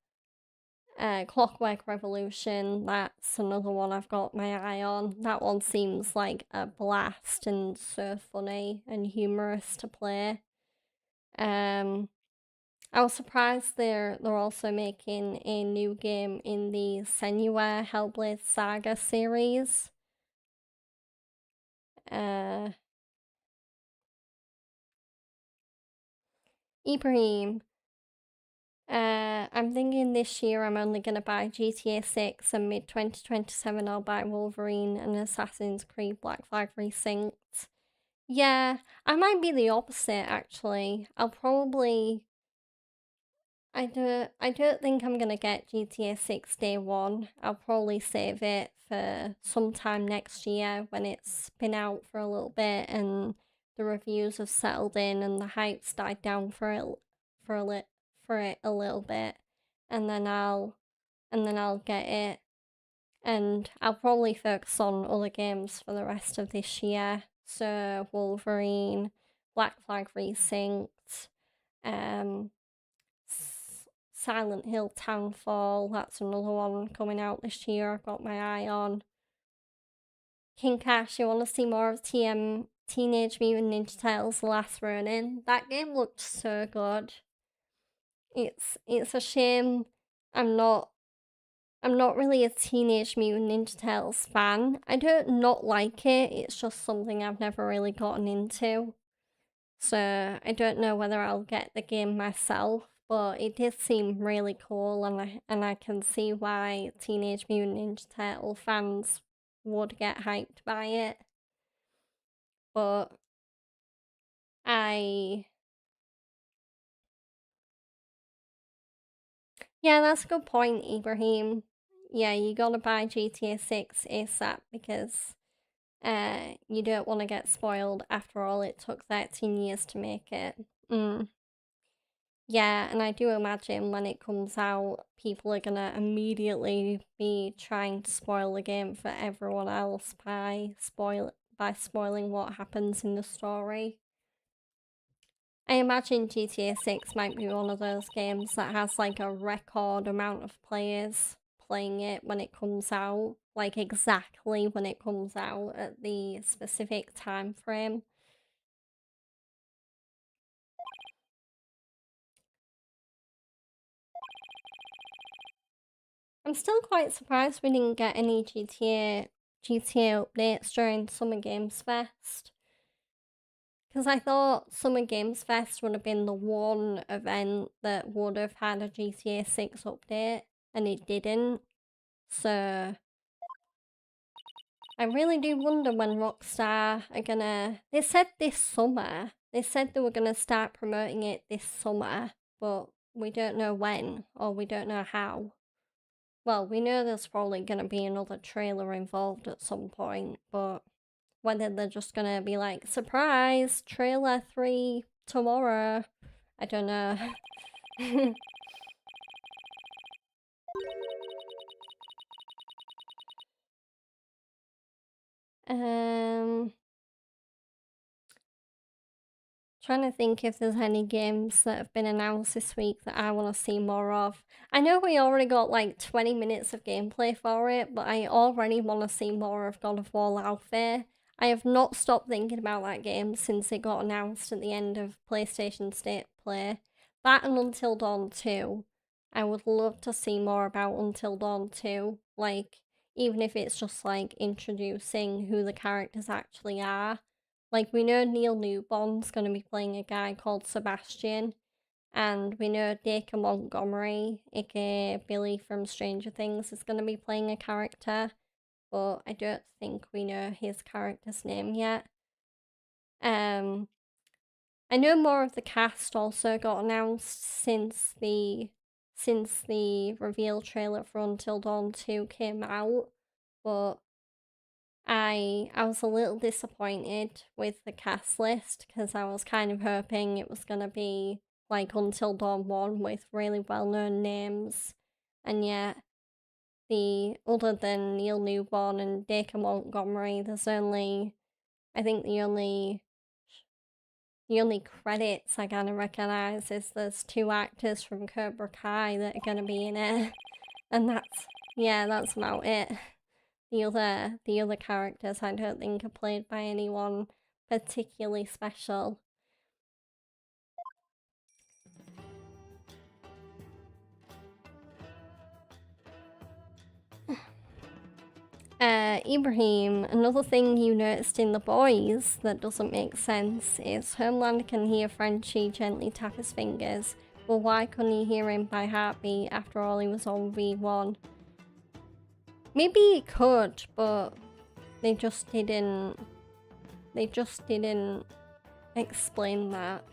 Clockwork Revolution. That's another one I've got my eye on. That one seems like a blast and so funny and humorous to play. I was surprised they're also making a new game in the Senua Hellblade Saga series. Ibrahim, I'm thinking this year I'm only gonna buy GTA 6, and mid-2027 I'll buy Wolverine and Assassin's Creed Black Flag Resynced. Yeah, I might be the opposite actually. I'll probably I don't think I'm gonna get GTA 6 day one. I'll probably save it for sometime next year when it's been out for a little bit and the reviews have settled in and the hype's died down for it a little bit, and then I'll get it, and I'll probably focus on other games for the rest of this year. So Wolverine, Black Flag Resynced, Silent Hill Townfall, that's another one coming out this year I've got my eye on. King Cash, you want to see more of Teenage Mutant Ninja Turtles The Last Ronin? That game looked so good. It's a shame I'm not really a Teenage Mutant Ninja Turtles fan. I don't not like it, it's just something I've never really gotten into. So I don't know whether I'll get the game myself, but it did seem really cool, and I can see why Teenage Mutant Ninja Turtle fans would get hyped by it. But yeah, that's a good point, Ibrahim. Yeah, you gotta buy GTA 6 ASAP because you don't want to get spoiled. After all, it took 13 years to make it. Yeah, and I do imagine when it comes out, people are gonna immediately be trying to spoil the game for everyone else by spoiling what happens in the story. I imagine GTA 6 might be one of those games that has like a record amount of players playing it when it comes out, like exactly when it comes out at the specific time frame. I'm still quite surprised we didn't get any GTA updates during Summer Games Fest. Because I thought Summer Games Fest would have been the one event that would have had a GTA 6 update, and it didn't. So I really do wonder when Rockstar are gonna... They said this summer. They said they were gonna start promoting it this summer, but we don't know when, or we don't know how. Well, we know there's probably gonna be another trailer involved at some point, but whether they're just gonna be like, surprise, trailer 3 tomorrow, I don't know. Trying to think if there's any games that have been announced this week that I want to see more of. I know we already got like 20 minutes of gameplay for it, but I already want to see more of God of War Alpha. I have not stopped thinking about that game since it got announced at the end of PlayStation State Play. That and Until Dawn 2. I would love to see more about Until Dawn 2. Like, even if it's just like introducing who the characters actually are. Like, we know Neil Newbon's going to be playing a guy called Sebastian, and we know Dacre Montgomery, aka Billy from Stranger Things, is going to be playing a character, but I don't think we know his character's name yet. I know more of the cast also got announced since the reveal trailer for Until Dawn 2 came out, but I was a little disappointed with the cast list because I was kind of hoping it was going to be like Until Dawn 1 with really well-known names, and yet other than Neil Newborn and Dacre Montgomery, there's only, I think the only credits I kind of recognise is there's 2 actors from Cobra Kai that are going to be in it, and that's about it. The other characters I don't think are played by anyone particularly special. Ibrahim, another thing you noticed in The Boys that doesn't make sense is Homelander can hear Frenchie gently tap his fingers, but why couldn't he hear him by heartbeat after all he was on V1? Maybe he could, but they just didn't explain that.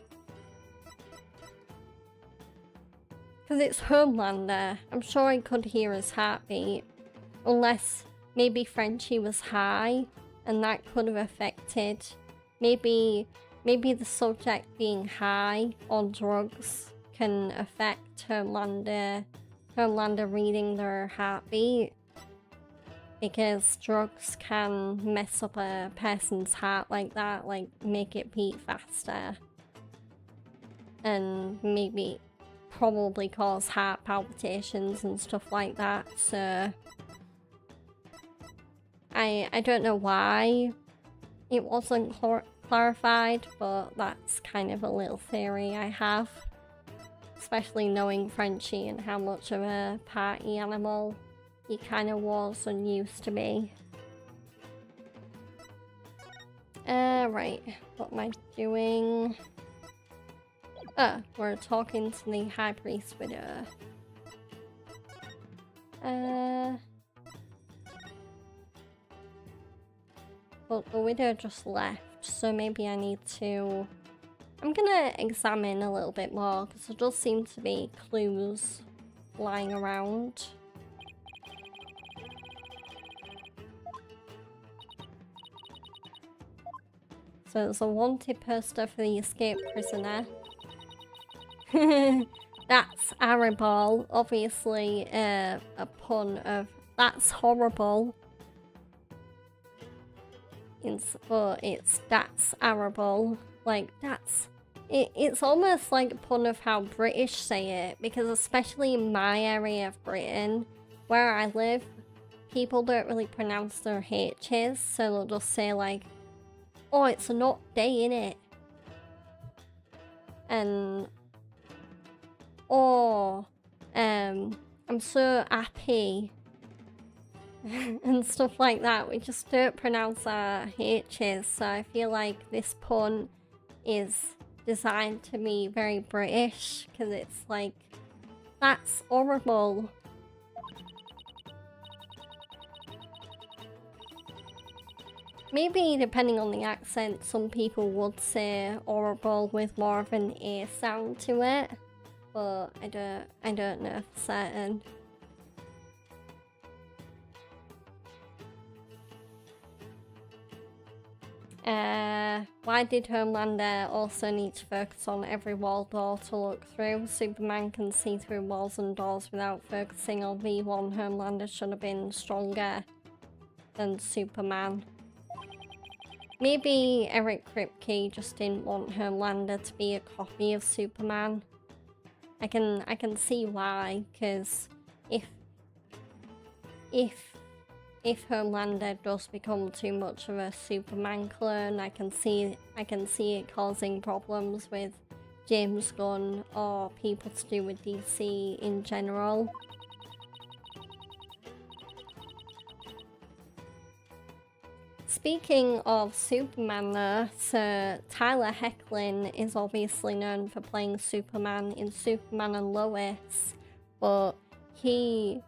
Because it's Homelander. I'm sure I could hear his heartbeat. Unless maybe Frenchie was high and that could have affected. Maybe the subject being high on drugs can affect Homelander reading their heartbeat. Because drugs can mess up a person's heart like that, like make it beat faster. And maybe probably cause heart palpitations and stuff like that, so I don't know why it wasn't clarified, but that's kind of a little theory I have, especially knowing Frenchie and how much of a party animal he kind of was and used to be. Right, what am I doing? Oh, we're talking to the High Priest Widow. But the Widow just left, so maybe I need to... I'm gonna examine a little bit more, because there does seem to be clues lying around. So there's a wanted poster for the escaped prisoner. That's Arable, obviously a pun of that's horrible. But it's that's Arable. Like it's almost like a pun of how British say it, because especially in my area of Britain, where I live, people don't really pronounce their H's, so they'll just say like, oh, it's a not day, innit? And oh, I'm so happy and stuff like that. We just don't pronounce our H's, so I feel like this pun is designed to be very British, because it's like, that's horrible. Maybe depending on the accent, some people would say horrible with more of an A sound to it, but I don't know for certain. Why did Homelander also need to focus on every wall door to look through? Superman can see through walls and doors without focusing on V1. Homelander should have been stronger than Superman. Maybe Eric Kripke just didn't want Homelander to be a copy of Superman. I can see why, because if Homelander does become too much of a Superman clone, I can see it causing problems with James Gunn or people to do with DC in general. Speaking of Superman though, so Tyler Hoechlin is obviously known for playing Superman in Superman and Lois, but he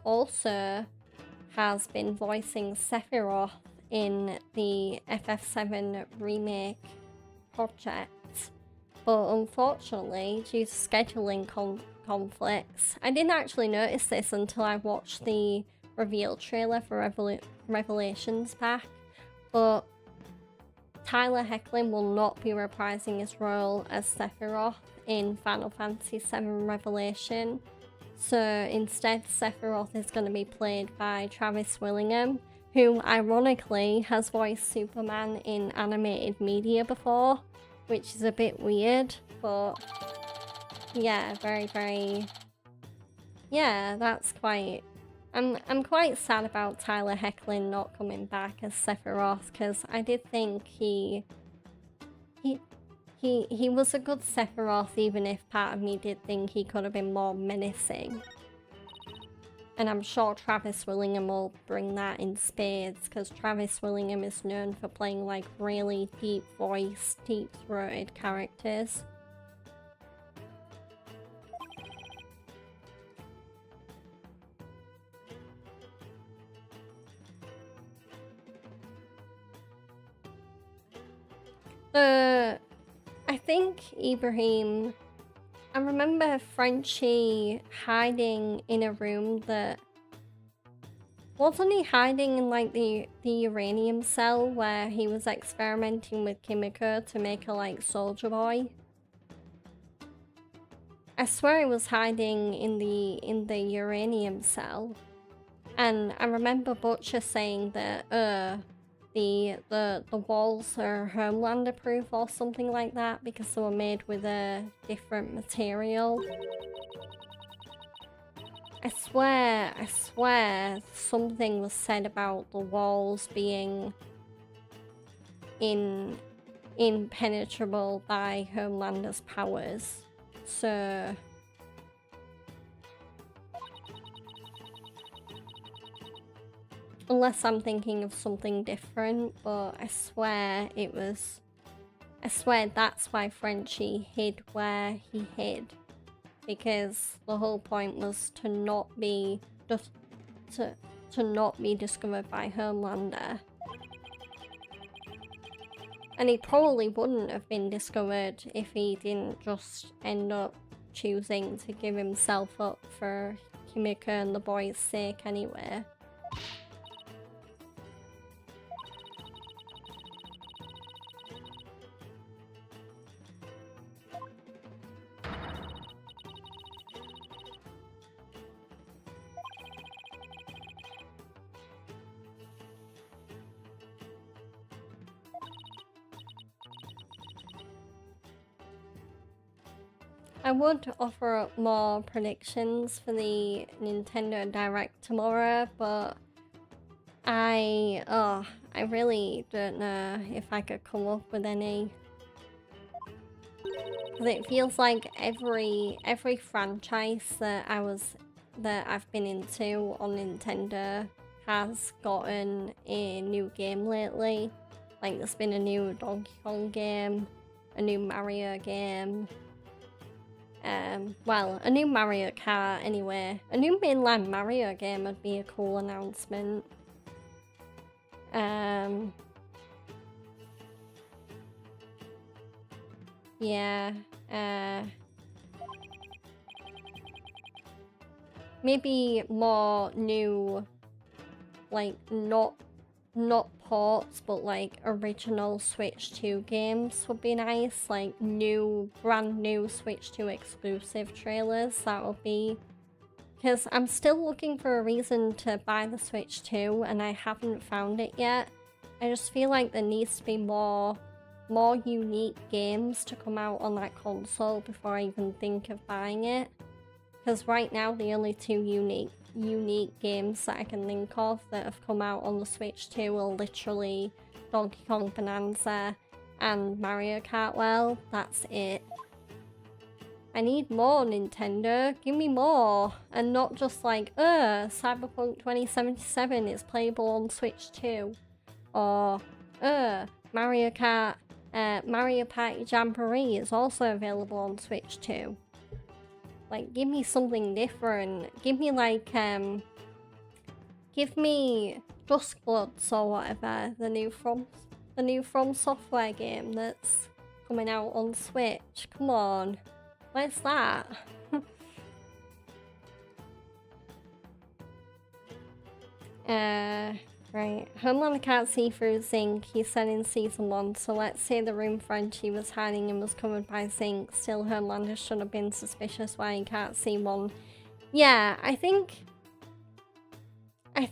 also has been voicing Sephiroth in the FF7 remake project, but unfortunately, due to scheduling conflicts, I didn't actually notice this until I watched the reveal trailer for Revelations pack, but Tyler Hoechlin will not be reprising his role as Sephiroth in Final Fantasy VII Revelation. So instead, Sephiroth is going to be played by Travis Willingham, who ironically has voiced Superman in animated media before, which is a bit weird, but yeah, very, yeah, that's quite... I'm quite sad about Tyler Hoechlin not coming back as Sephiroth, because I did think he was a good Sephiroth, even if part of me did think he could have been more menacing. And I'm sure Travis Willingham will bring that in spades, because Travis Willingham is known for playing like really deep-voiced, deep-throated characters. I think Ibrahim, I remember Frenchie hiding in a room that... Wasn't he hiding in like the uranium cell where he was experimenting with Kimiko to make her like Soldier Boy? I swear he was hiding in the uranium cell. And I remember Butcher saying that the walls are Homelander proof or something like that because they were made with a different material. I swear something was said about the walls being impenetrable by Homelander's powers. So unless I'm thinking of something different, but I swear that's why Frenchie hid where he hid. Because the whole point was to not be discovered by Homelander. And he probably wouldn't have been discovered if he didn't just end up choosing to give himself up for Kimiko and the boys' sake anyway. I would offer up more predictions for the Nintendo Direct tomorrow, but I really don't know if I could come up with any. Because it feels like every franchise that I've been into on Nintendo has gotten a new game lately. Like there's been a new Donkey Kong game, a new Mario game. Well, a new Mario Kart anyway. A new mainline Mario game would be a cool announcement. Yeah, maybe more new, like, not ports, but like original Switch 2 games would be nice. Like brand new Switch 2 exclusive trailers, that would be... Because I'm still looking for a reason to buy the Switch 2 and I haven't found it yet. I just feel like there needs to be more unique games to come out on that console before I even think of buying it. Because right now the only two unique games that I can think of that have come out on the Switch 2 are literally Donkey Kong Bonanza and Mario Kart. Well, that's it. I need more, Nintendo. Give me more. And not just like, Cyberpunk 2077 is playable on Switch 2. Or, Mario Kart, Mario Party Jamboree is also available on Switch 2. Like, give me something different. Give me like, give me Duskbloods or whatever, the new From Software game that's coming out on Switch. Come on. Where's that? Right. Homelander can't see through zinc, he said in season 1, so let's say the room Frenchie was hiding in was covered by zinc. Still, Homelander should have been suspicious why he can't see one. Yeah, I think I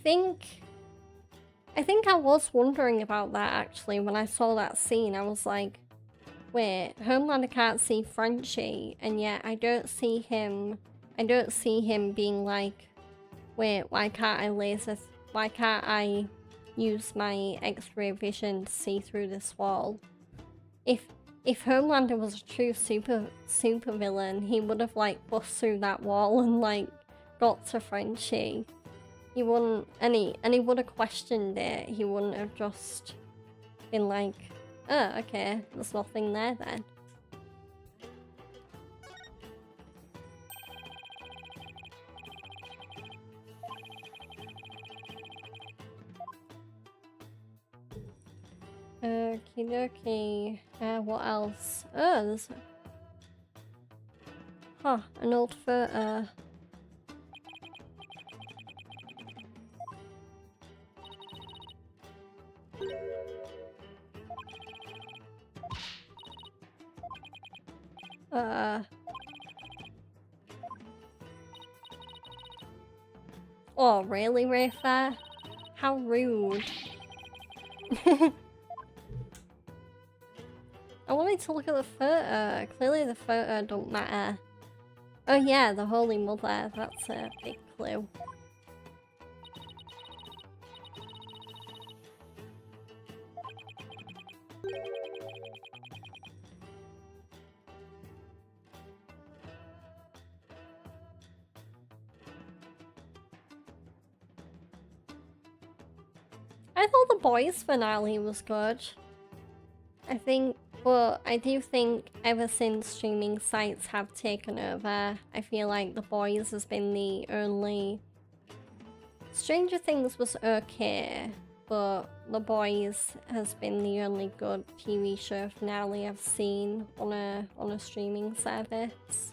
was wondering about that actually when I saw that scene. I was like, wait, Homelander can't see Frenchie, and yet I don't see him being like, wait, why can't I use my X-ray vision to see through this wall? If Homelander was a true super villain, he would have like bust through that wall and like got to Frenchie. He wouldn't, and he would have questioned it. He wouldn't have just been like, oh, okay, there's nothing there then. Okie dokie. What else? Oh, there's... Huh, an old photo. Oh, really, Rayfair? How rude. I wanted to look at the photo. Clearly the photo don't matter. Oh yeah, the Holy Mother. That's a big clue. I thought the boys finale was good. But I do think ever since streaming sites have taken over, I feel like the boys has been the only... Stranger Things was okay, but the boys has been the only good TV show finale I've seen on a streaming service.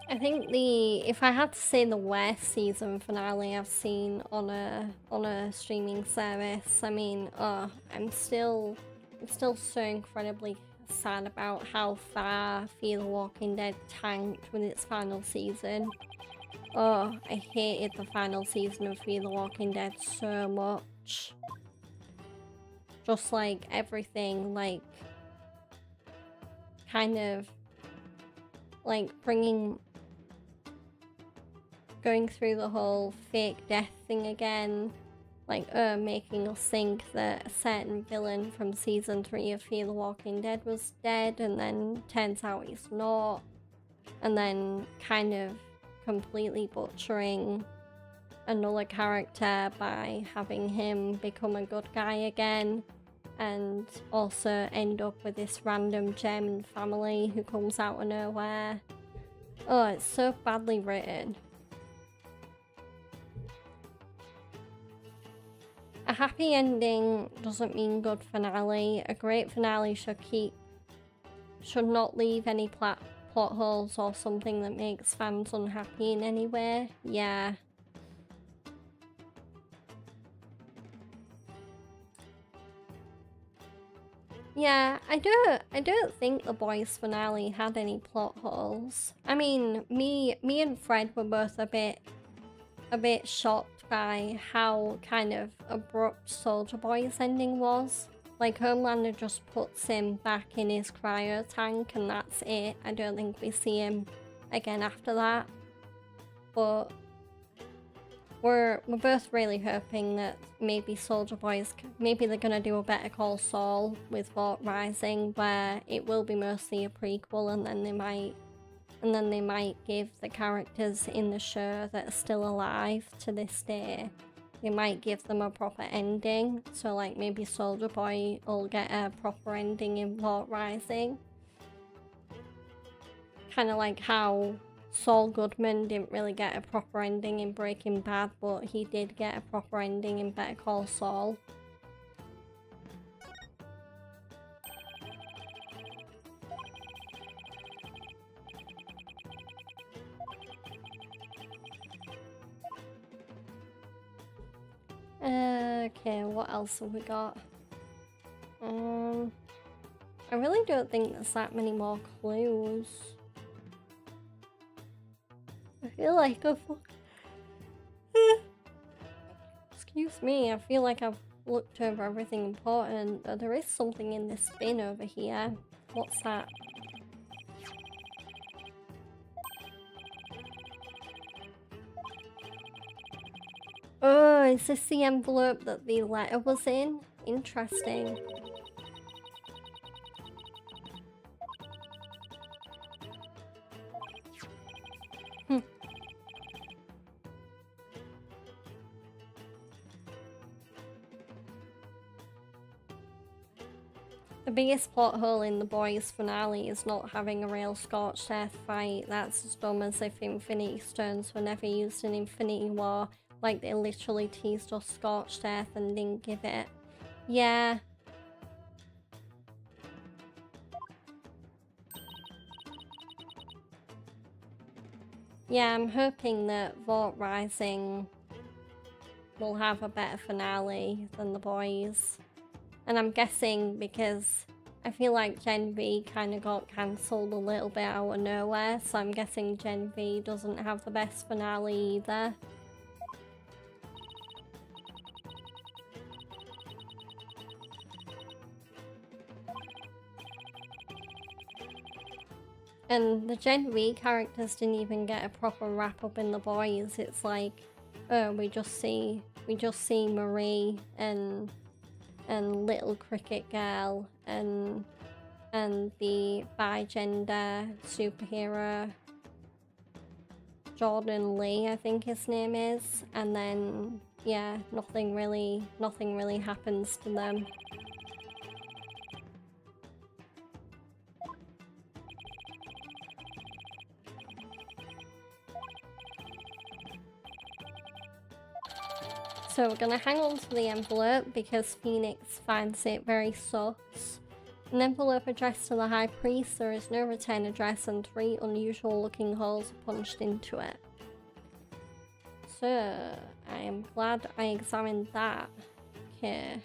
I think if I had to say the worst season finale I've seen on a streaming service, I mean, I'm still so incredibly sad about how far Fear the Walking Dead tanked with its final season. Oh, I hated the final season of Fear the Walking Dead so much. Just like everything, like kind of like going through the whole fake death thing again, like making us think that a certain villain from season 3 of Fear the Walking Dead was dead, and then turns out he's not, and then kind of completely butchering another character by having him become a good guy again, and also end up with this random German family who comes out of nowhere. Oh, it's so badly written. A happy ending doesn't mean good finale. A great finale should not leave any plot holes or something that makes fans unhappy in any way. Yeah. Yeah, I don't think the boys finale had any plot holes. I mean, me and Fred were both a bit shocked by how kind of abrupt Soldier Boy's ending was. Like, Homelander just puts him back in his cryo tank and that's it. I don't think we see him again after that. But we're both really hoping that maybe Soldier Boy's, maybe they're gonna do a Better Call Saul with Vault Rising, where it will be mostly a prequel, and then they might give the characters in the show that are still alive to this day, they might give them a proper ending. So like maybe Soldier Boy will get a proper ending in Vault Rising. Kind of like how Saul Goodman didn't really get a proper ending in Breaking Bad, but he did get a proper ending in Better Call Saul. Okay, what else have we got? I really don't think there's that many more clues. I feel like excuse me, I feel like I've looked over everything important. There is something in this bin over here. What's that? Oh, Oh, is this the envelope that the letter was in? Interesting. The biggest plot hole in the boys' finale is not having a real scorched earth fight. That's as dumb as if Infinity Stones were never used in Infinity War. Like, they literally teased us scorched earth and didn't give it. Yeah. Yeah, I'm hoping that Vault Rising will have a better finale than the boys. And I'm guessing because I feel like Gen V kind of got cancelled a little bit out of nowhere, so I'm guessing Gen V doesn't have the best finale either. And the Gen V characters didn't even get a proper wrap up in the boys. It's like, oh, we just see Marie and Little Cricket Girl and the bi-gender superhero Jordan Lee, I think his name is, and then yeah, nothing really happens to them. So we're gonna hang on to the envelope because Phoenix finds it very sus. An envelope addressed to the High Priest, there is no return address, and 3 unusual looking holes are punched into it. So, I am glad I examined that. Okay.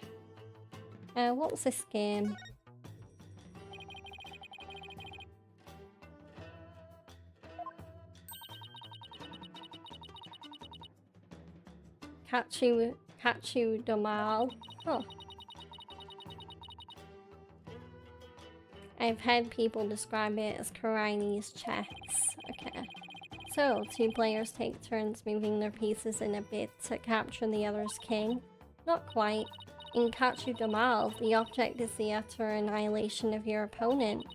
What's this game? Kachu Domal. Huh. I've heard people describe it as Chinese chess. Okay. So, 2 players take turns moving their pieces in a bid to capture the other's king? Not quite. In Kachu Domal, the object is the utter annihilation of your opponent.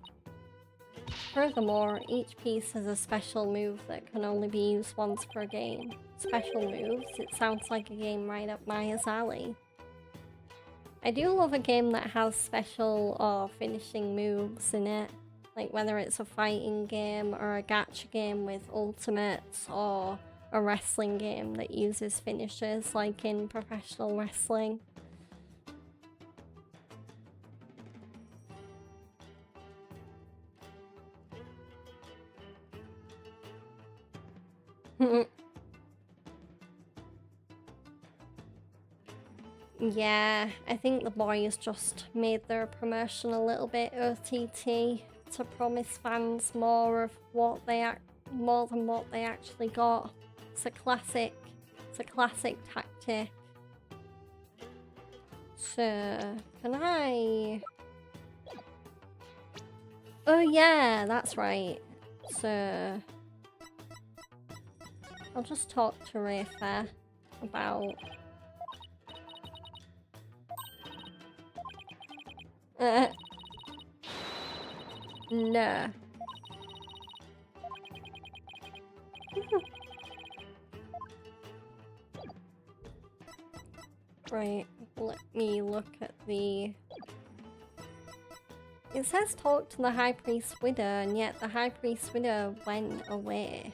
Furthermore, each piece has a special move that can only be used once per game. Special moves? It sounds like a game right up Maya's alley. I do love a game that has special or finishing moves in it. Like whether it's a fighting game or a gacha game with ultimates or a wrestling game that uses finishes like in professional wrestling. Yeah, I think the boys just made their promotion a little bit OTT to promise fans more of what they more than what they actually got. It's a classic tactic. So, can I... Oh yeah, that's right. So, I'll just talk to Rayfair about... No. Right, let me look at the... It says talk to the High Priest Widow, and yet the High Priest Widow went away.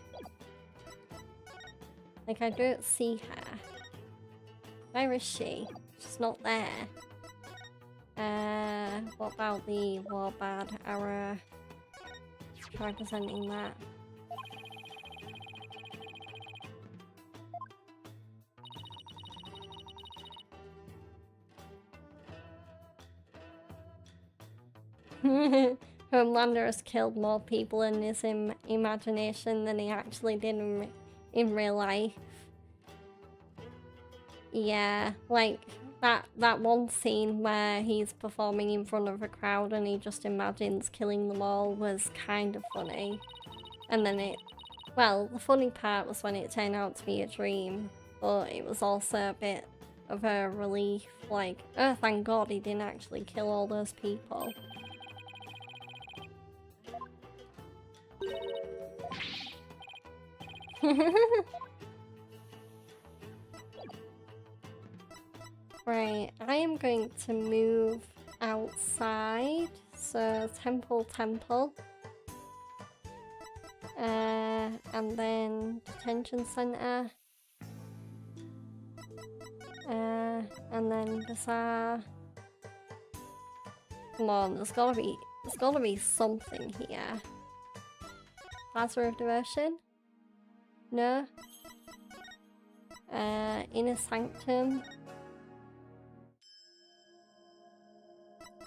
Like, I don't see her. Where is she? She's not there. What about the Warbad arrow? Try presenting that. Homelander has killed more people in his imagination than he actually did in real life. Yeah, like that one scene where he's performing in front of a crowd and he just imagines killing them all was kind of funny. And then well, the funny part was when it turned out to be a dream. but it was also a bit of a relief, like, oh thank god he didn't actually kill all those people. Right, I am going to move outside, so temple. And then detention center. And then bazaar. Come on, there's gotta be something here. Plaza of devotion? No. Inner sanctum.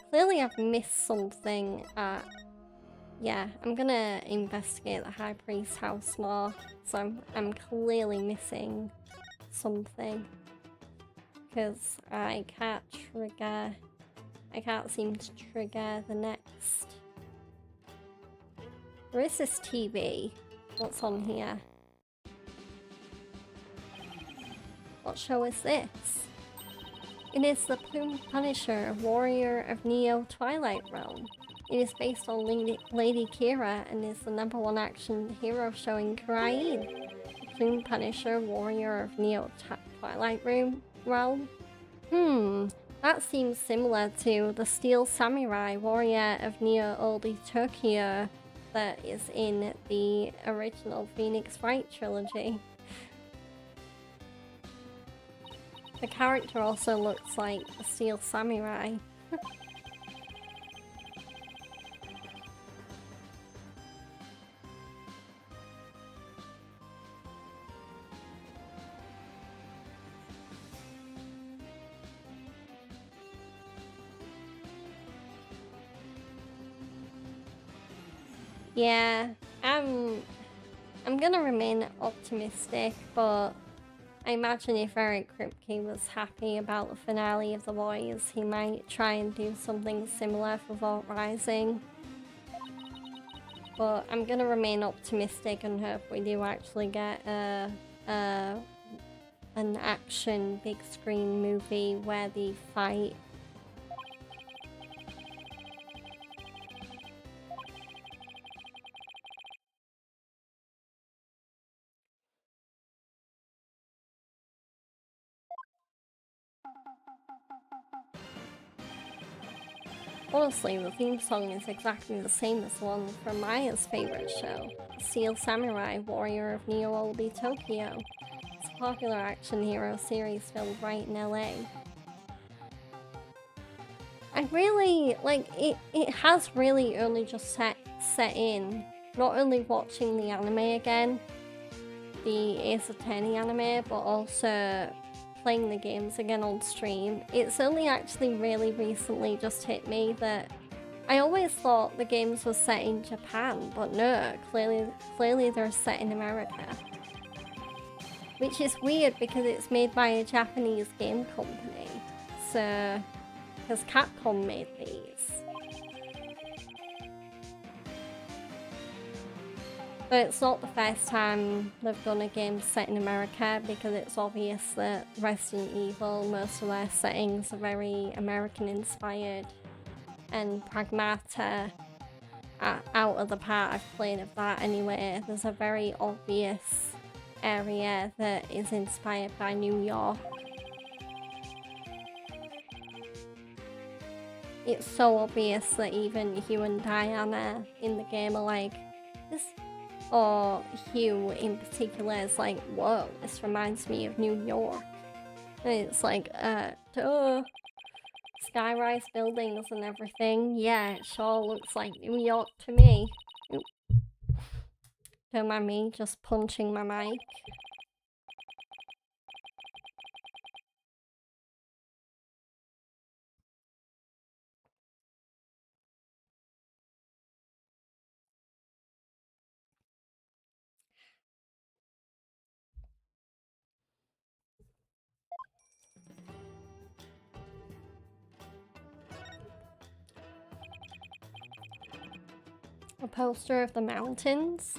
Clearly I've missed something at... Yeah, I'm gonna investigate the High Priest's house more. So I'm clearly missing something. Because I can't seem to trigger the next... Where is this TV? What's on here? What show is this? It is the Plume Punisher, warrior of Neo Twilight Realm. It is based on Lady Kira and is the #1 action hero show in Korean. The Plume Punisher, warrior of Neo Twilight Realm. That seems similar to the Steel Samurai, warrior of Neo Oldie Tokyo that is in the original Phoenix Wright trilogy. The character also looks like a Steel Samurai. Yeah, I'm gonna remain optimistic, but I imagine if Eric Kripke was happy about the finale of The Boys, he might try and do something similar for Vault Rising. But I'm gonna remain optimistic and hope we do actually get an action big screen movie where the fight Honestly, the theme song is exactly the same as the one from Maya's favorite show, Steel Samurai, Warrior of Neo Oldie Tokyo. It's a popular action hero series filmed right in LA. I really, like, it has really only just set in, not only watching the anime again, the Ace Attorney anime, but also playing the games again on stream. It's only actually really recently just hit me that I always thought the games were set in Japan, but no, clearly they're set in America. Which is weird because it's made by a Japanese game company. So, because Capcom made these. But it's not the first time they've done a game set in America, because it's obvious that Resident Evil, most of their settings are very American inspired, and Pragmata, out of the part I've played of that anyway, there's a very obvious area that is inspired by New York. It's so obvious that even Hugh and Diana in the game are like, this... Or Hugh in particular is like, whoa, this reminds me of New York. And it's like, duh. Skyrise buildings and everything. Yeah, it sure looks like New York to me. Oop. Don't mind me just punching my mic. A poster of the mountains.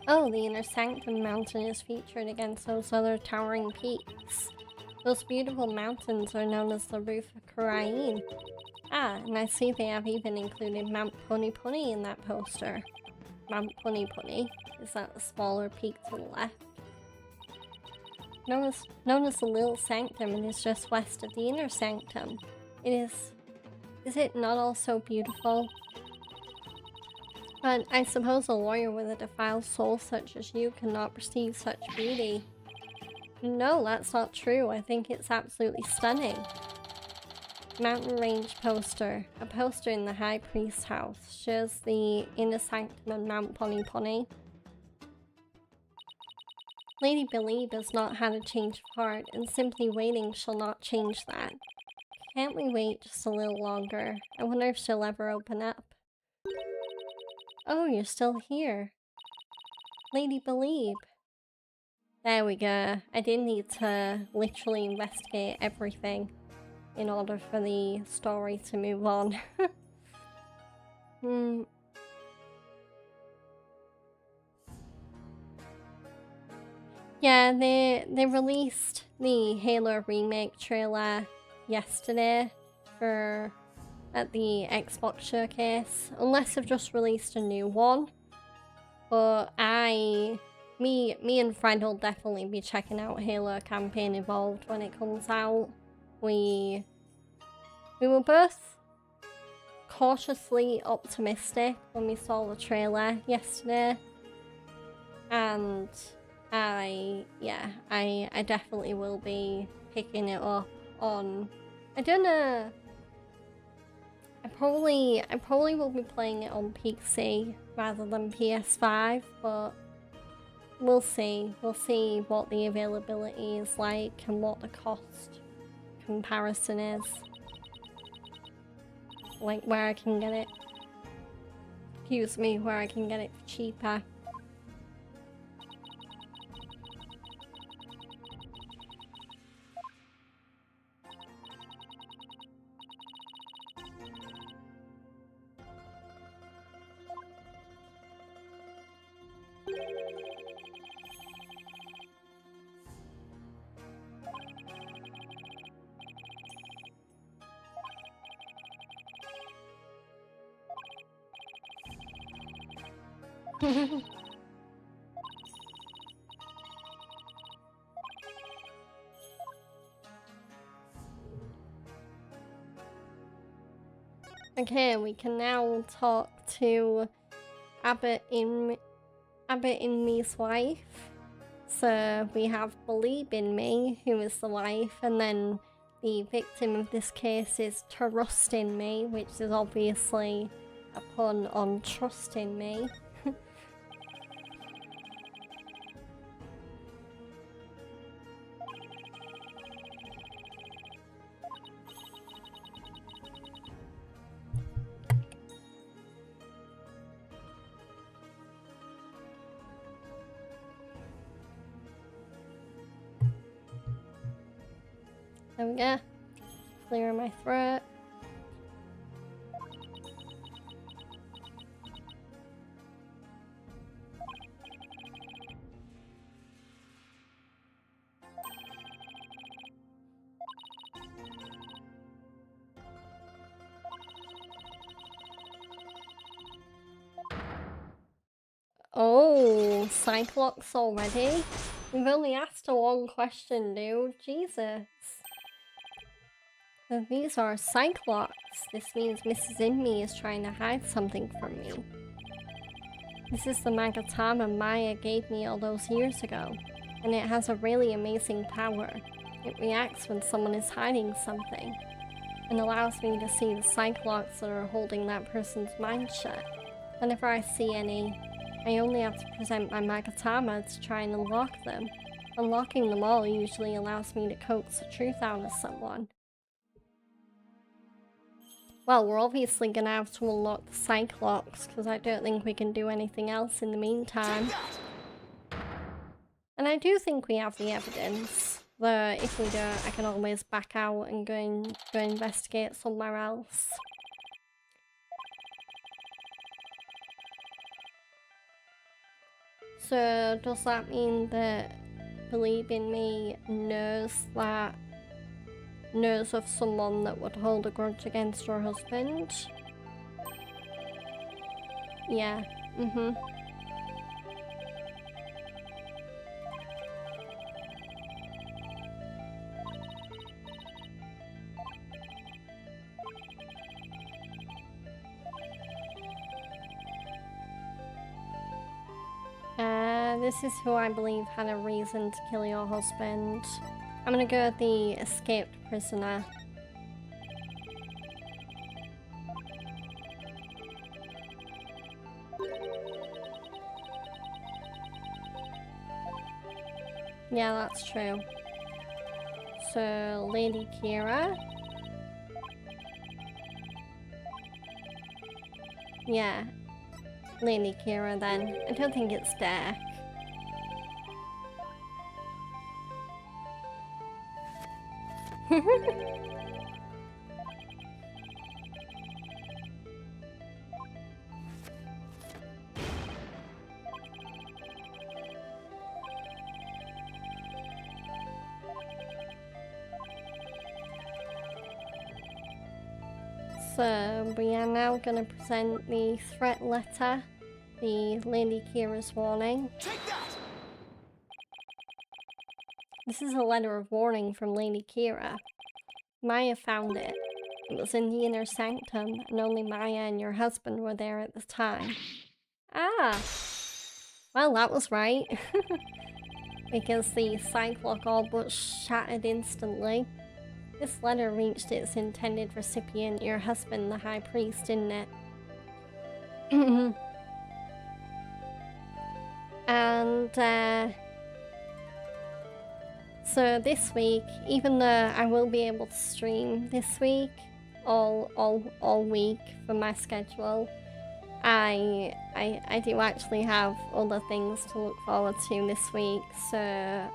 Oh, the Inner Sanctum mountain is featured against those other towering peaks. Those beautiful mountains are known as the Roof of Kurain. Ah, and I see they have even included Mount Puni Puni in that poster. Mount Puni Puni is that the smaller peak to the left. Known as the Little Sanctum, it is just west of the Inner Sanctum. Is it not also beautiful? But I suppose a warrior with a defiled soul such as you cannot perceive such beauty. No, that's not true. I think it's absolutely stunning. Mountain range poster. A poster in the High Priest's house shows the Inner Sanctum and Mount Poni Poni. Lady Believe has not had a change of heart, and simply waiting shall not change that. Can't we wait just a little longer? I wonder if she'll ever open up. Oh, you're still here. Lady Believe. There we go. I did need to literally investigate everything in order for the story to move on. Yeah, they released the Halo remake trailer yesterday at the Xbox showcase, unless they've just released a new one. But me and Fred will definitely be checking out Halo Campaign Evolved when it comes out. We were both cautiously optimistic when we saw the trailer yesterday, and I definitely will be picking it up on, I don't know, I probably will be playing it on PC rather than PS5, but we'll see what the availability is like and what the cost comparison is, like where I can get it, where I can get it for cheaper. Okay, we can now talk to Abbot Inmee's wife. So we have Believe Inmee, who is the wife, and then the victim of this case is Trust Inmee, which is obviously a pun on Trust Inmee. There we go. Clear my throat. Oh, Cyclops already? We've only asked her one question, dude. Jesus. So these are Cyclops. This means Mrs. Inmee is trying to hide something from me. This is the Magatama Maya gave me all those years ago, and it has a really amazing power. It reacts when someone is hiding something, and allows me to see the Cyclops that are holding that person's mind shut. Whenever I see any, I only have to present my Magatama to try and unlock them. Unlocking them all usually allows me to coax the truth out of someone. Well, we're obviously gonna have to unlock the Cyclops, because I don't think we can do anything else in the meantime. And I do think we have the evidence, but if we don't, I can always back out and go investigate somewhere else. So does that mean that Believe in Me knows of someone that would hold a grudge against her husband? Yeah. This is who I believe had a reason to kill your husband. I'm gonna go with the escaped prisoner. Yeah, that's true. So, Lady Kira. Yeah, Lady Kira then. I don't think it's Derek. So we are now going to present the threat letter, the Lady Kira's warning. Take that! This is a letter of warning from Lady Kira. Maya found it. It was in the inner sanctum, and only Maya and your husband were there at the time. Ah! Well, that was right. Because the sidewalk all but shattered instantly. This letter reached its intended recipient, your husband, the High Priest, didn't it? And, so this week, even though I will be able to stream this week, all week for my schedule, I do actually have other things to look forward to this week. So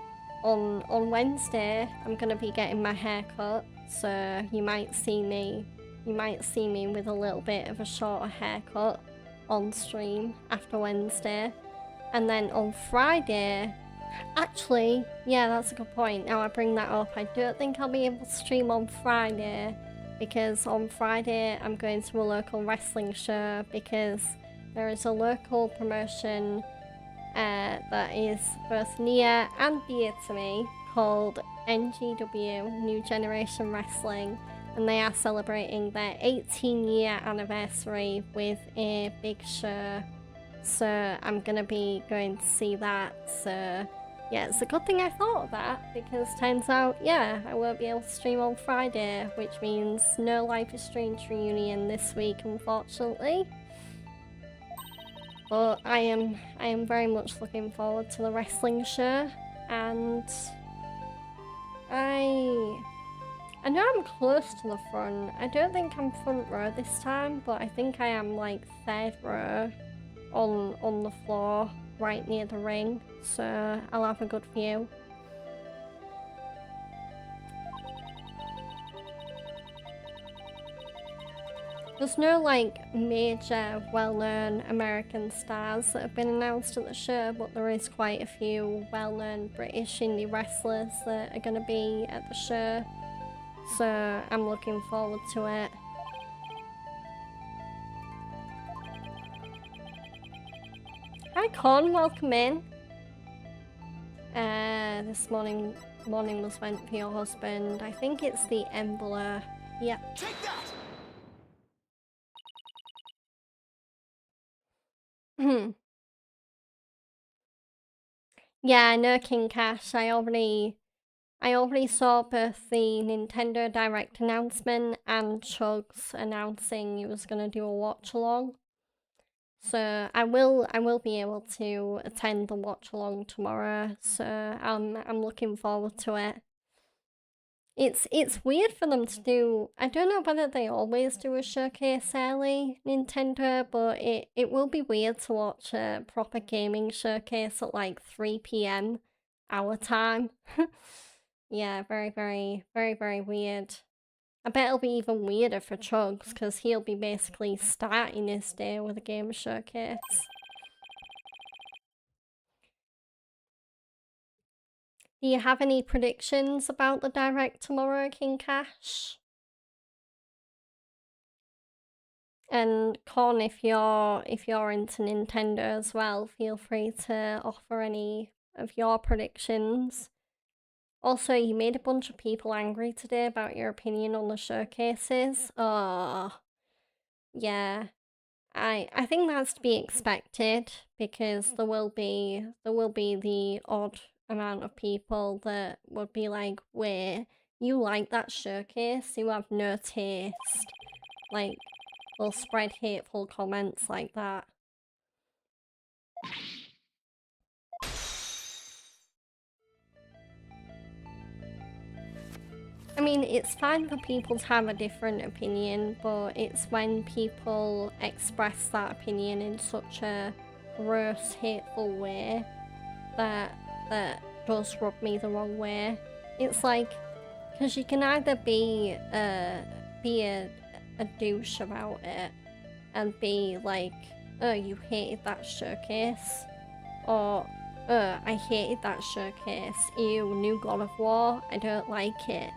on Wednesday, I'm gonna be getting my hair cut, so you might see me with a little bit of a shorter haircut on stream after Wednesday. And then on Friday, actually, yeah, that's a good point. Now I bring that up, I don't think I'll be able to stream on Friday, because on Friday I'm going to a local wrestling show, because there is a local promotion that is both near and dear to me called NGW, New Generation Wrestling, and they are celebrating their 18-year anniversary with a big show. So I'm gonna be going to see that. So yeah, it's a good thing I thought of that, because turns out, yeah, I won't be able to stream on Friday, which means no Life is Strange reunion this week, unfortunately. But I am very much looking forward to the wrestling show, and I know I'm close to the front. I don't think I'm front row this time, but I think I am like third row on the floor right near the ring, so I'll have a good view. There's no like major well-known American stars that have been announced at the show, but there is quite a few well-known British indie wrestlers that are going to be at the show, so I'm looking forward to it. Hi Con, welcome in. This morning was went for your husband. I think it's the Embler. Yeah. Take that! Yeah, I know King Cash. I already saw both the Nintendo Direct announcement and Chugs announcing he was gonna do a watch along. So I will be able to attend the watch along tomorrow. So I'm looking forward to it. It's weird for them to do. I don't know whether they always do a showcase early, Nintendo, but it will be weird to watch a proper gaming showcase at like 3 p.m. our time. Yeah, very, very, very, very weird. I bet it'll be even weirder for Chugs, because he'll be basically starting his day with a game showcase. Do you have any predictions about the Direct tomorrow, King Cash? And Con, if you're into Nintendo as well, feel free to offer any of your predictions. Also, you made a bunch of people angry today about your opinion on the showcases. Oh, yeah. I think that's to be expected, because there will be the odd amount of people that would be like, wait, you like that showcase? You have no taste. Like, they'll spread hateful comments like that. I mean, it's fine for people to have a different opinion, but it's when people express that opinion in such a gross, hateful way that does rub me the wrong way. It's like, because you can either be a douche about it and be like, oh, you hated that showcase, or oh, I hated that showcase, ew, new God of War, I don't like it.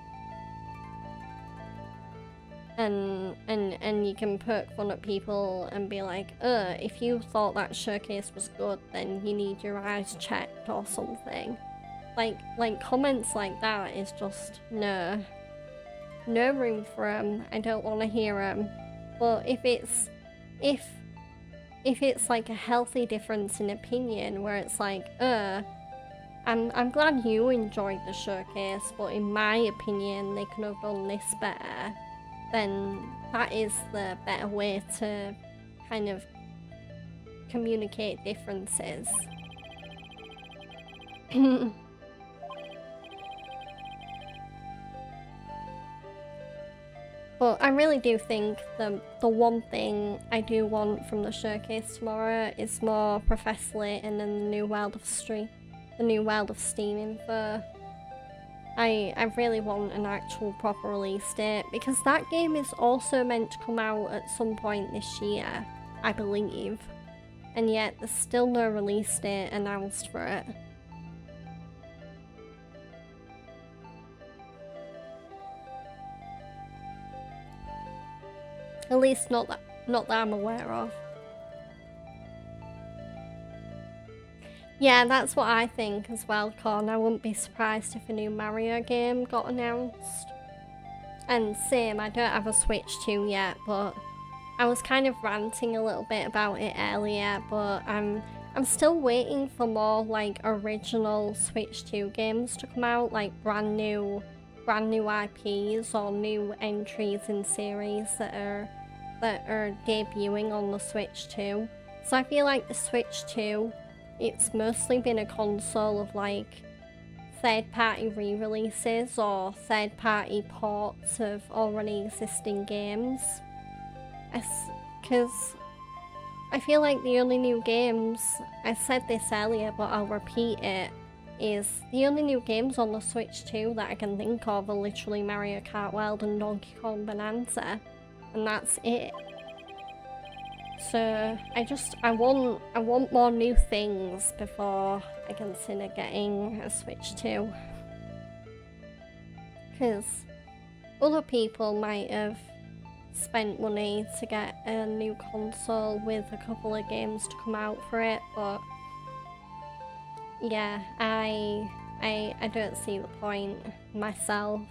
And you can poke fun at people and be like, if you thought that showcase was good, then you need your eyes checked or something. Like comments like that is just no room for them. I don't want to hear them. But if it's like a healthy difference in opinion, where it's like, I'm glad you enjoyed the showcase, but in my opinion they could have done this better, then that is the better way to kind of communicate differences. But I really do think the one thing I do want from the showcase tomorrow is more Professor Layton and the new World of Steam info. I really want an actual proper release date, because that game is also meant to come out at some point this year, I believe, and yet there's still no release date announced for it. At least not that I'm aware of. Yeah, that's what I think as well, Con. I wouldn't be surprised if a new Mario game got announced. And same, I don't have a Switch 2 yet, but I was kind of ranting a little bit about it earlier, but I'm still waiting for more like original Switch 2 games to come out, like brand new IPs or new entries in series that are debuting on the Switch 2. So I feel like the Switch 2, it's mostly been a console of like third-party re-releases or third-party ports of already existing games. Because I feel like the only new games, I said this earlier but I'll repeat it, is the only new games on the Switch 2 that I can think of are literally Mario Kart World and Donkey Kong Bonanza, and that's it. So I want more new things before I consider getting a Switch 2. Because other people might have spent money to get a new console with a couple of games to come out for it, but yeah, I don't see the point myself.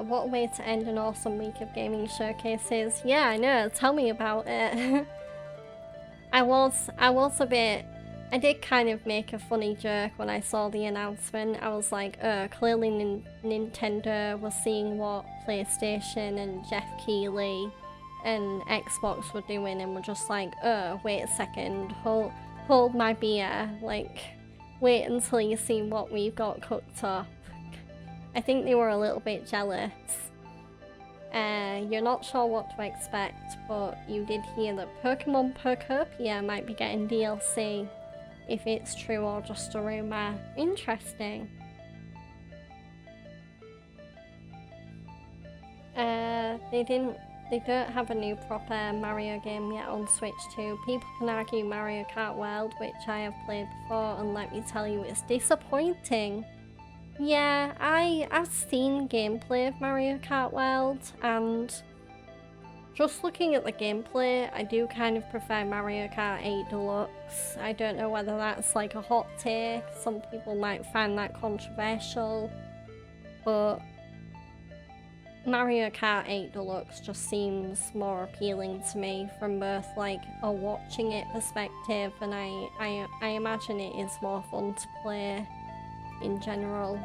What a way to end an awesome week of gaming showcases. Yeah, I know, tell me about it. I did kind of make a funny joke when I saw the announcement. I was like, clearly Nintendo was seeing what PlayStation and Jeff Keighley and Xbox were doing and were just like, wait a second, hold my beer, like, wait until you see what we've got cooked up. I think they were a little bit jealous. You're not sure what to expect, but you did hear that Pokemon Pokopia might be getting DLC. If it's true or just a rumour. Interesting. They didn't they don't have a new proper Mario game yet on Switch 2. People can argue Mario Kart World, which I have played before, and let me tell you, it's disappointing. Yeah, I've seen gameplay of Mario Kart World, and just looking at the gameplay, I do kind of prefer Mario Kart 8 Deluxe. I don't know whether that's like a hot take, some people might find that controversial, but Mario Kart 8 Deluxe just seems more appealing to me from both like a watching it perspective, and I imagine it is more fun to play in general.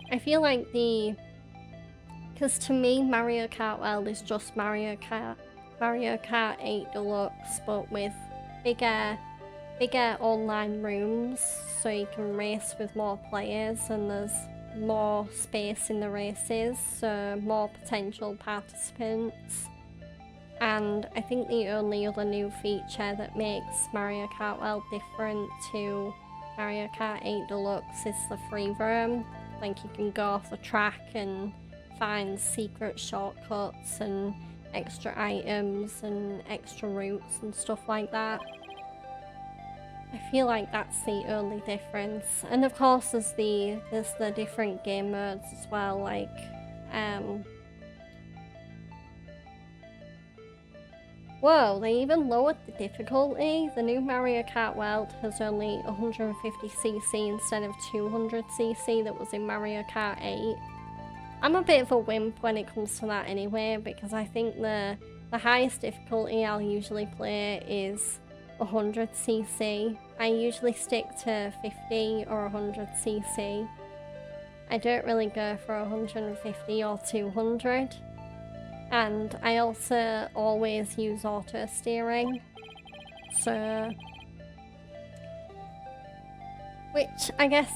I feel like because to me Mario Kart World is just Mario Kart 8 Deluxe, but with bigger online rooms, so you can race with more players and there's more space in the races, so more potential participants. And I think the only other new feature that makes Mario Kart World different to Mario Kart 8 Deluxe is the free roam. Like, you can go off the track and find secret shortcuts and extra items and extra routes and stuff like that. I feel like that's the only difference. And of course there's the different game modes as well, like whoa, they even lowered the difficulty. The new Mario Kart World has only 150cc instead of 200cc that was in Mario Kart 8. I'm a bit of a wimp when it comes to that anyway, because I think the highest difficulty I'll usually play is 100cc. I usually stick to 50 or 100cc. I don't really go for 150 or 200. And I also always use auto steering. So, which I guess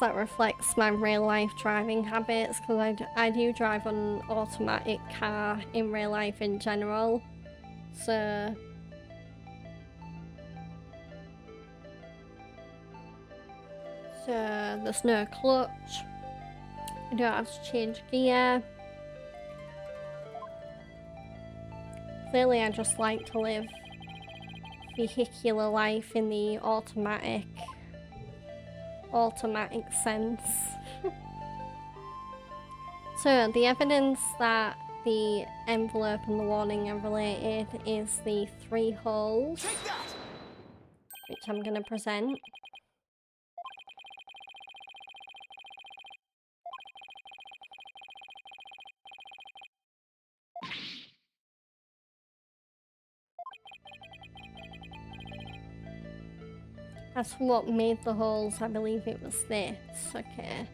that reflects my real life driving habits, because I do drive an automatic car in real life in general. So there's no clutch. I don't have to change gear. Clearly I just like to live vehicular life in the automatic sense. So the evidence that the envelope and the warning are related is the 3 holes, which I'm going to present. As for what made the holes, I believe it was this. Okay.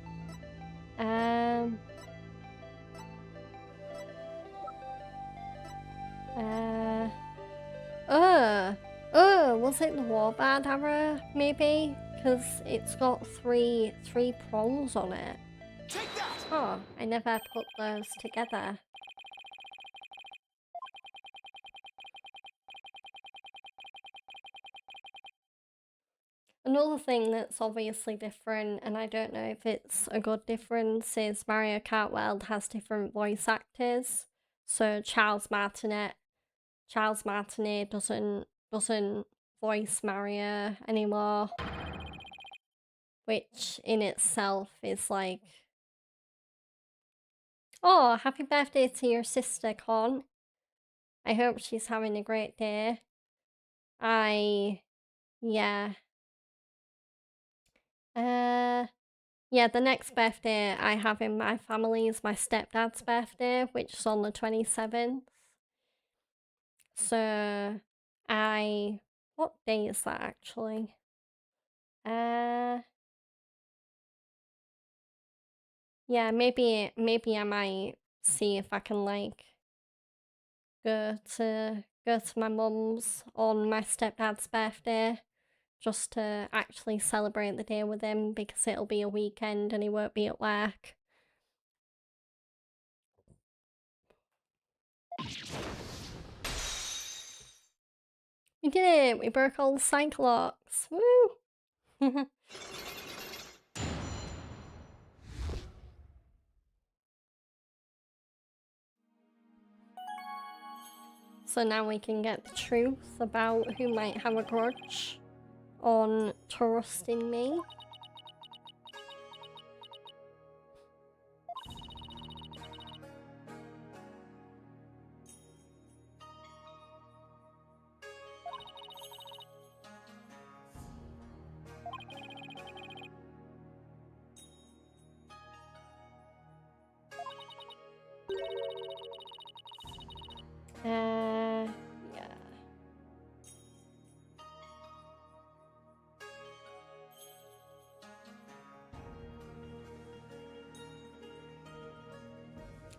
Oh, was it the warband arrow, maybe? Because it's got three prongs on it. Oh, I never put those together. Another thing that's obviously different, and I don't know if it's a good difference, is Mario Kart World has different voice actors. So Charles Martinet doesn't voice Mario anymore, which in itself is like, oh, happy birthday to your sister, Con. I hope she's having a great day. Yeah, the next birthday I have in my family is my stepdad's birthday, which is on the 27th. So, what day is that actually? Yeah, maybe I might see if I can like go to my mum's on my stepdad's birthday, just to actually celebrate the day with him, because it'll be a weekend and he won't be at work. We did it! We broke all the cyclocks! Woo! So now we can get the truth about who might have a grudge on trusting me. Yeah.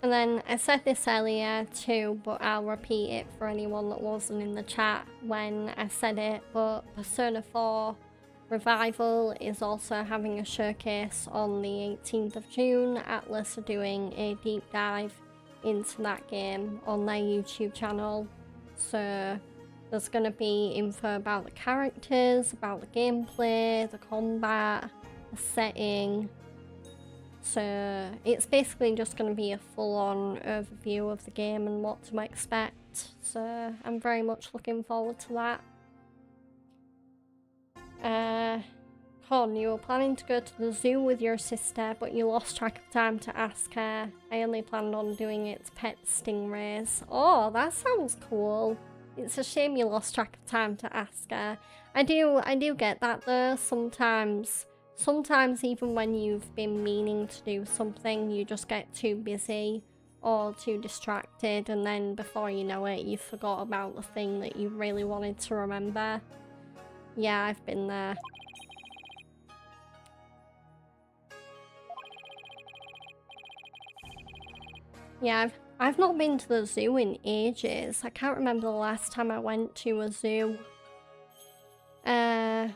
And then I said this earlier too, but I'll repeat it for anyone that wasn't in the chat when I said it, but Persona 4 Revival is also having a showcase on the 18th of June. Atlas are doing a deep dive into that game on their YouTube channel. So there's going to be info about the characters, about the gameplay, the combat, the setting. So it's basically just going to be a full-on overview of the game and what to expect. So I'm very much looking forward to that. Con, you were planning to go to the zoo with your sister, but you lost track of time to ask her. I only planned on doing it to pet stingrays. Oh, that sounds cool. It's a shame you lost track of time to ask her. I do get that though. Sometimes even when you've been meaning to do something, you just get too busy or too distracted, and then before you know it, you forgot about the thing that you really wanted to remember. Yeah, I've been there. Yeah, I've not been to the zoo in ages. I can't remember the last time I went to a zoo. I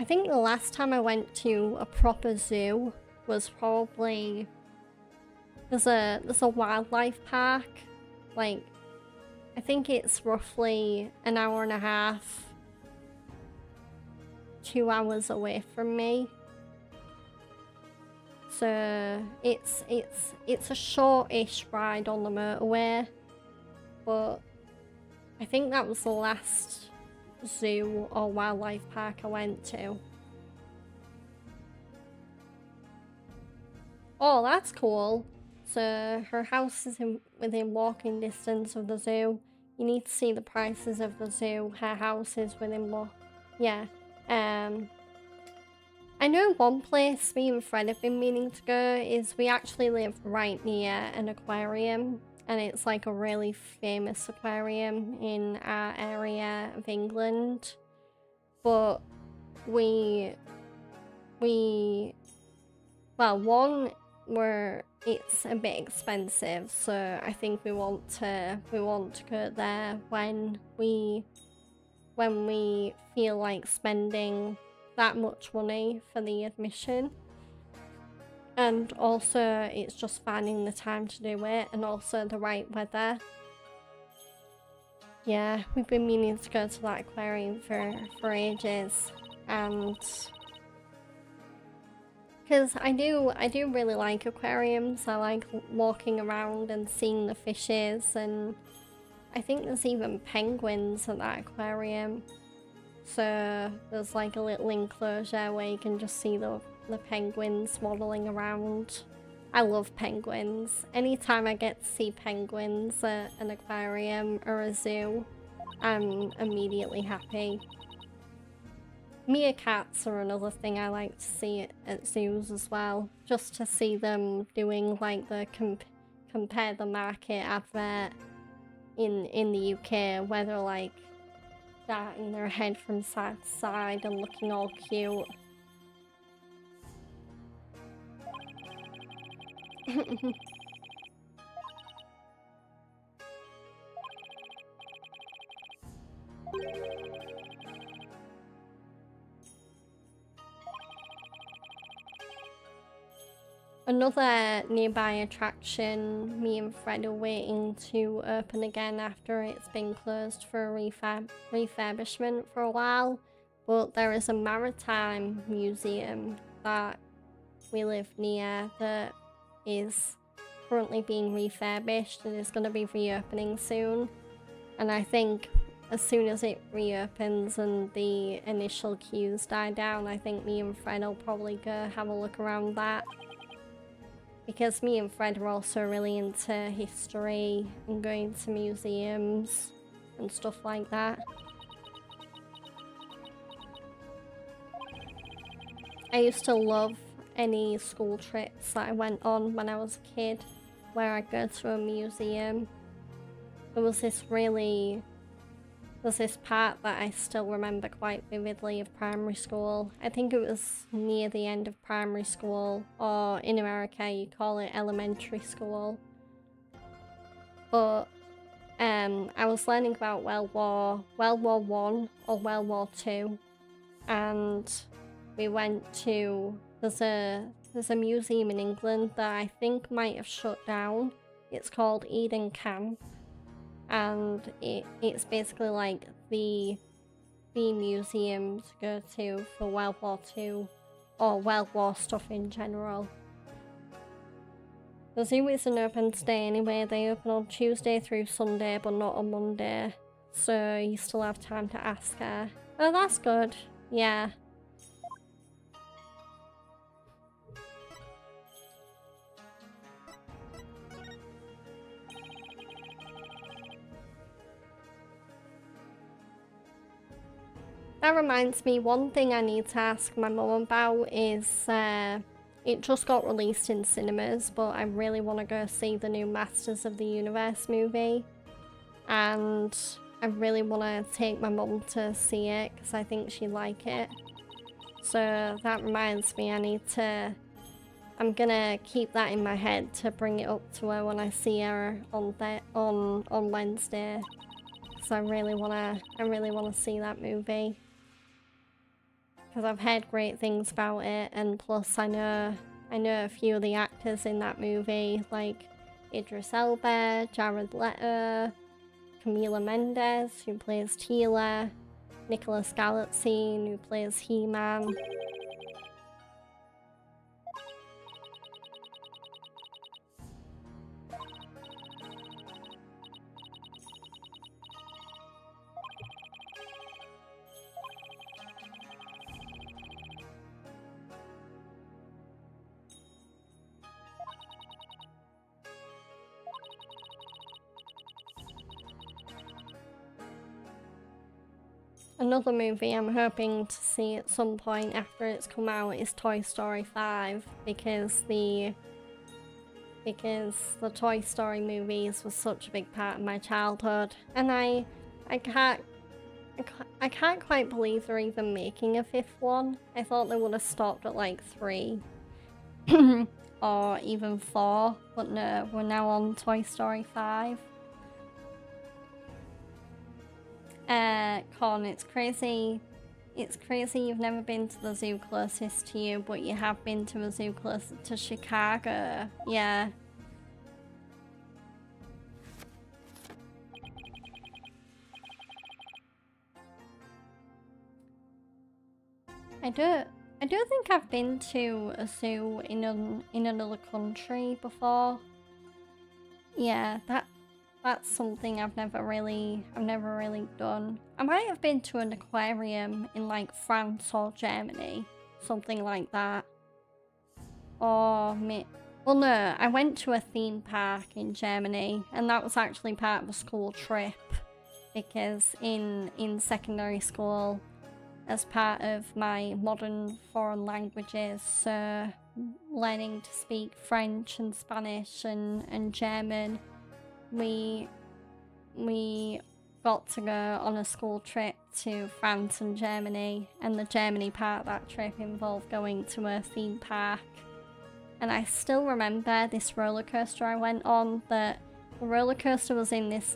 think the last time I went to a proper zoo was probably... There's a wildlife park. Like, I think it's roughly an hour and a half, 2 hours away from me. So it's a short-ish ride on the motorway, but I think that was the last zoo or wildlife park I went to. Oh, that's cool. So her house is within walking distance of the zoo. You need to see the prices of the zoo. Her house is within yeah. I know one place me and Fred have been meaning to go is we actually live right near an aquarium, and it's like a really famous aquarium in our area of England. But well, it's a bit expensive, so I think we want to go there when we feel like spending that much money for the admission. And also it's just finding the time to do it, and also the right weather. Yeah, we've been meaning to go to that aquarium for ages, and because I do really like aquariums. I like walking around and seeing the fishes, and I think there's even penguins at that aquarium. So there's like a little enclosure where you can just see the penguins waddling around. I love penguins. Anytime I get to see penguins at an aquarium or a zoo, I'm immediately happy. Meerkats are another thing I like to see at zoos as well. Just to see them doing like the compare the market advert in the UK, where they're like darting their head from side to side and looking all cute. Another nearby attraction me and Fred are waiting to open again after it's been closed for a refurbishment for a while, but there is a maritime museum that we live near that is currently being refurbished and is going to be reopening soon. And I think as soon as it reopens and the initial queues die down, I think me and Fred will probably go have a look around that. Because me and Fred are also really into history and going to museums and stuff like that. I used to love any school trips that I went on when I was a kid, where I'd go to a museum. There was this part that I still remember quite vividly of primary school. I think it was near the end of primary school, or in America you call it elementary school. But I was learning about World War I or World War II, and we went to, there's a museum in England that I think might have shut down. It's called Eden Camp, and it's basically like the museum to go to for World War II or World War stuff in general. The zoo isn't open today anyway. They open on Tuesday through Sunday but not on Monday, so you still have time to ask her. Oh, that's good. Yeah. That reminds me, one thing I need to ask my mum about is, it just got released in cinemas, but I really want to go see the new Masters of the Universe movie. And I really want to take my mum to see it, because I think she'd like it. So that reminds me, I'm gonna keep that in my head to bring it up to her when I see her on Wednesday. So I really wanna see that movie. Because I've heard great things about it, and plus I know a few of the actors in that movie, like Idris Elba, Jared Leto, Camila Mendes, who plays Teela, Nicholas Galitzine, who plays He-Man. Another movie I'm hoping to see at some point after it's come out is Toy Story 5, because the Toy Story movies was such a big part of my childhood, and I can't quite believe they're even making a 5th one. I thought they would have stopped at like 3 or even 4, but no, we're now on Toy Story 5. Con, it's crazy you've never been to the zoo closest to you, but you have been to a zoo closer to Chicago. Yeah. I do think I've been to a zoo in another country before. Yeah, that's something I've never really done. I might have been to an aquarium in like France or Germany, something like that. Or well no, I went to a theme park in Germany, and that was actually part of a school trip, because in secondary school, as part of my modern foreign languages, so learning to speak French and Spanish and German, we got to go on a school trip to France and Germany, and the Germany part of that trip involved going to a theme park. And I still remember this roller coaster I went on, that the roller coaster was in this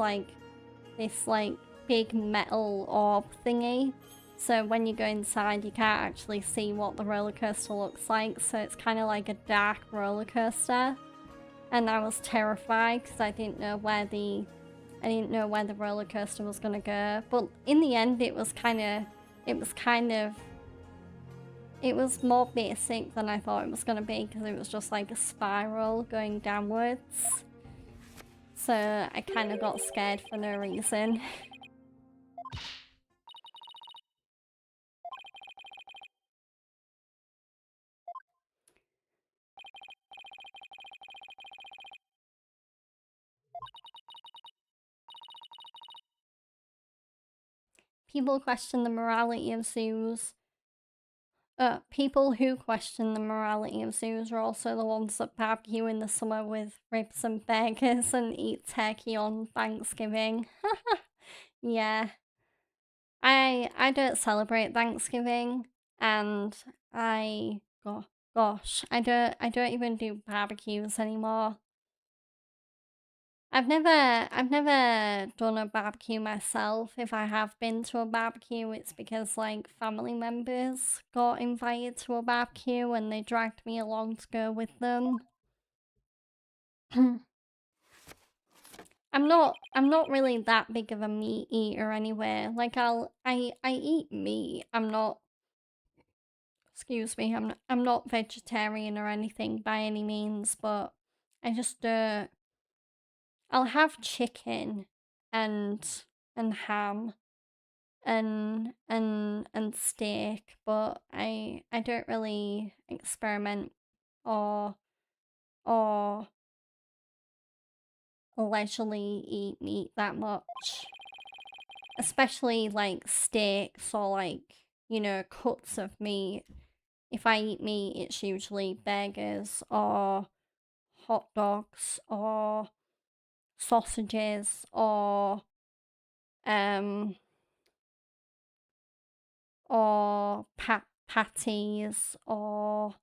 big metal orb thingy, so when you go inside you can't actually see what the roller coaster looks like, so it's kind of like a dark roller coaster. And I was terrified because I didn't know where the roller coaster was gonna go. But in the end, it was kind of It was more basic than I thought it was gonna be because it was just like a spiral going downwards. So I kind of got scared for no reason. People question the morality of zoos. People who question the morality of zoos are also the ones that barbecue in the summer with ribs and burgers and eat turkey on Thanksgiving. Yeah. I don't celebrate Thanksgiving, and gosh, I don't even do barbecues anymore. I've never done a barbecue myself. If I have been to a barbecue, it's because like family members got invited to a barbecue and they dragged me along to go with them. I'm not really that big of a meat eater anyway. Like I eat meat. I'm not, excuse me, I'm not vegetarian or anything by any means, but I just I'll have chicken and ham and steak, but I don't really experiment or or leisurely eat meat that much. Especially like steaks or like, you know, cuts of meat. If I eat meat, it's usually burgers or hot dogs or sausages or um patties or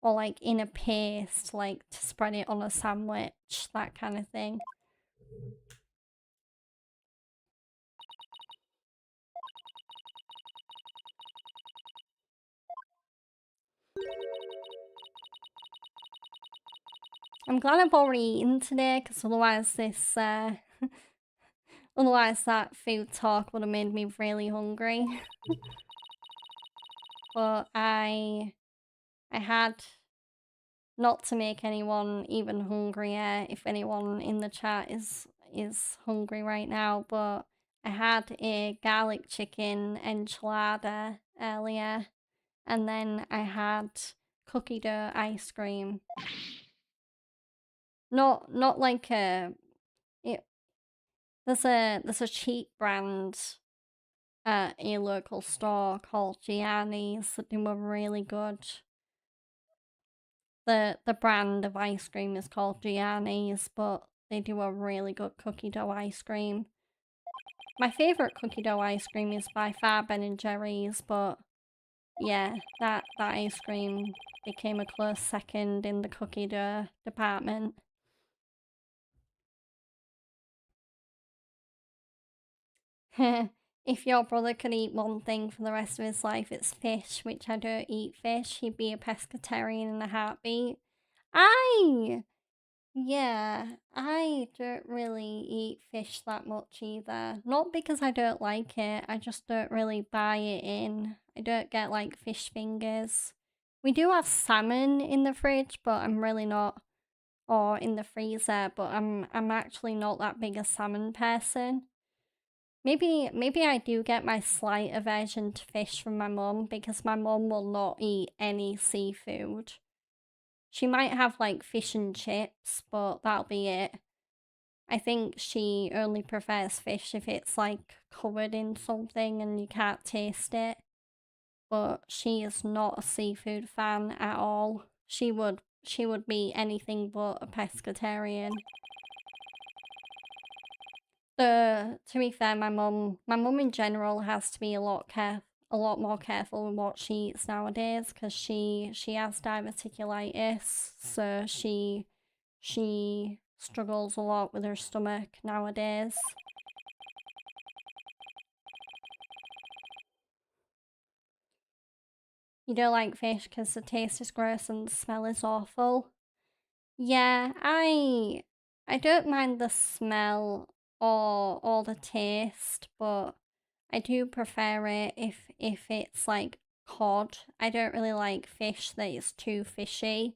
like in a paste, like to spread it on a sandwich, that kind of thing. I'm glad I've already eaten today, because otherwise otherwise that food talk would have made me really hungry. But I had, not to make anyone even hungrier, if anyone in the chat is hungry right now, but I had a garlic chicken enchilada earlier, and then I had cookie dough ice cream. Not like a there's a cheap brand at a local store called Gianni's that do a really good. The brand of ice cream is called Gianni's, but they do a really good cookie dough ice cream. My favourite cookie dough ice cream is by far Ben & Jerry's, but yeah, that ice cream became a close second in the cookie dough department. If your brother could eat one thing for the rest of his life, it's fish, which I don't eat fish. He'd be a pescatarian in a heartbeat. Yeah, I don't really eat fish that much either. Not because I don't like it, I just don't really buy it in. I don't get like fish fingers. We do have salmon in the fridge, but I'm really not, or in the freezer, but I'm actually not that big a salmon person. Maybe I do get my slight aversion to fish from my mum, because my mum will not eat any seafood. She might have like fish and chips, but that'll be it. I think she only prefers fish if it's like covered in something and you can't taste it. But she is not a seafood fan at all. She would be anything but a pescatarian. To be fair, my mum in general has to be a lot more careful with what she eats nowadays, because she has diverticulitis, so she struggles a lot with her stomach nowadays. You don't like fish because the taste is gross and the smell is awful. Yeah, I don't mind the smell or the taste, but I do prefer it if it's like cod. I don't really like fish that is too fishy.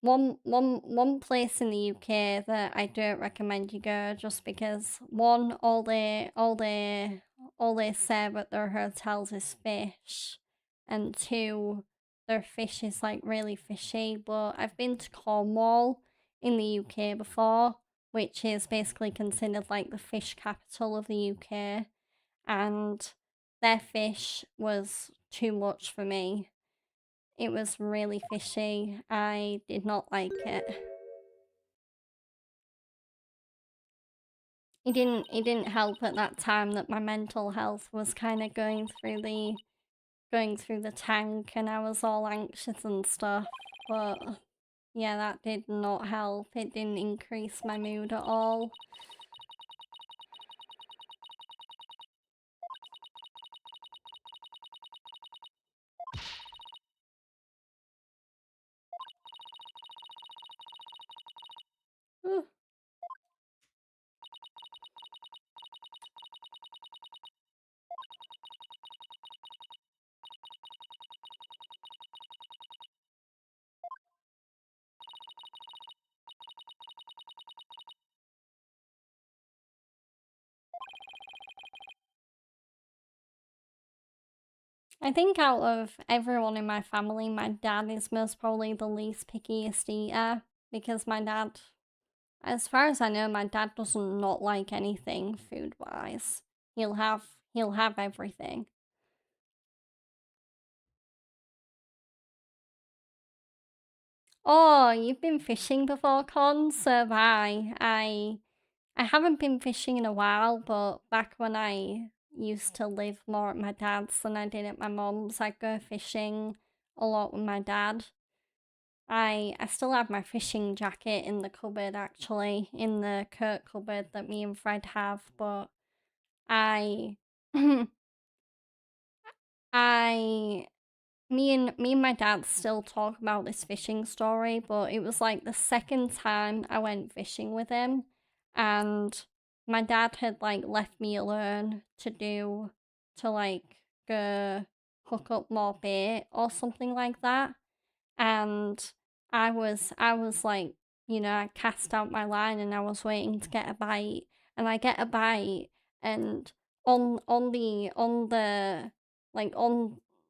One place in the UK that I don't recommend you go, just because one, all they serve at their hotels is fish, and two, their fish is like really fishy. But I've been to Cornwall in the UK before, which is basically considered like the fish capital of the UK, and their fish was too much for me. It was really fishy. I did not like it. It didn't help at that time that my mental health was kind of going through the tank, and I was all anxious and stuff. But yeah, that did not help. It didn't increase my mood at all. I think out of everyone in my family, my dad is most probably the least pickiest eater, because my dad, as far as I know, my dad doesn't not like anything food-wise. He'll have everything. Oh, you've been fishing before, Con? So have I. I haven't been fishing in a while, but back when I used to live more at my dad's than I did at my mum's, I'd go fishing a lot with my dad. I still have my fishing jacket in the cupboard, actually, in the coat cupboard that me and Fred have, but I I me and my dad still talk about this fishing story, but it was like the second time I went fishing with him, and my dad had like left me alone to like go hook up more bait or something like that. And I was like, I cast out my line and I was waiting to get a bite, and I get a bite, and on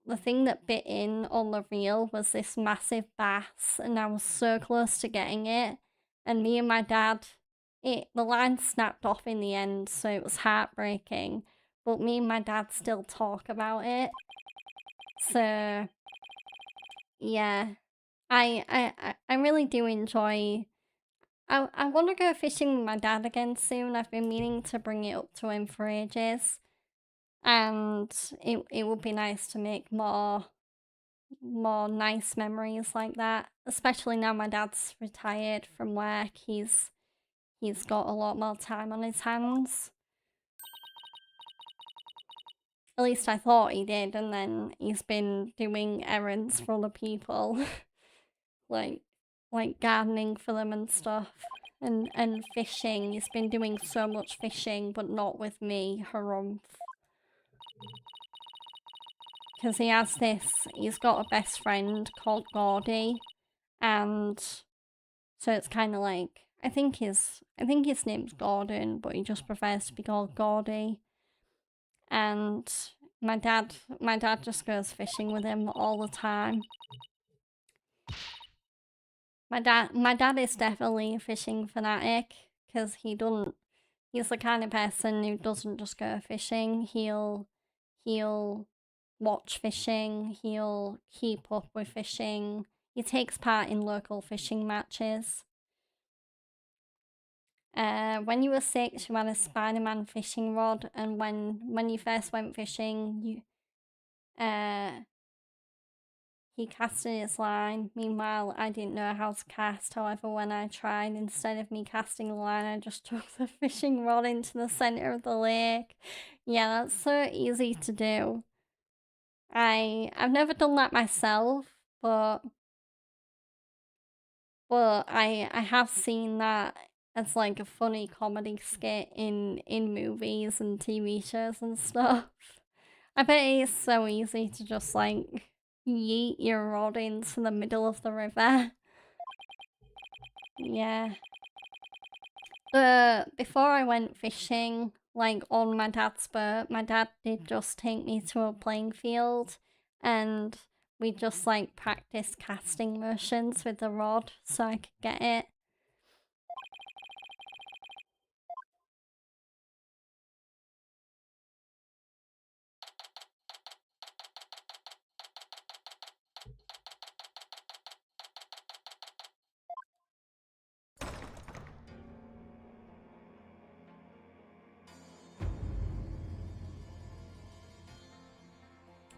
the thing that bit in on the reel was this massive bass, and I was so close to getting it, and me and my dad, the line snapped off in the end, so it was heartbreaking, but me and my dad still talk about it. So yeah, I really do enjoy. I want to go fishing with my dad again soon. I've been meaning to bring it up to him for ages, and it would be nice to make more nice memories like that. Especially now my dad's retired from work, he's got a lot more time on his hands. At least I thought he did, and then he's been doing errands for other people. like gardening for them and stuff, and fishing. He's been doing so much fishing, but not with me, harumph. Because he's got a best friend called Gordy, and so it's kind of like, I think his name's Gordon, but he just prefers to be called Gordy. And my dad just goes fishing with him all the time. My dad is definitely a fishing fanatic, because he's the kind of person who doesn't just go fishing. He'll watch fishing, he'll keep up with fishing. He takes part in local fishing matches. When you were 6, you had a Spider-Man fishing rod, and when you first went fishing, he casted his line. Meanwhile, I didn't know how to cast. However, when I tried, instead of me casting the line, I just took the fishing rod into the center of the lake. Yeah, that's so easy to do. I've never done that myself, but I have seen that as like a funny comedy skit in movies and TV shows and stuff. I bet it's so easy to just like yeet your rod into the middle of the river. Yeah. Before I went fishing, like on my dad's boat, my dad did just take me to a playing field and we just like practiced casting motions with the rod so I could get it.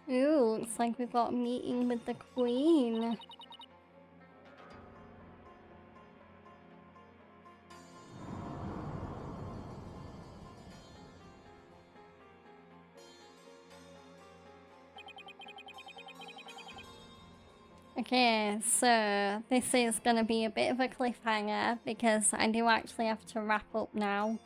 Ooh, looks like we've got a meeting with the queen. Okay, so this is gonna be a bit of a cliffhanger because I do actually have to wrap up now.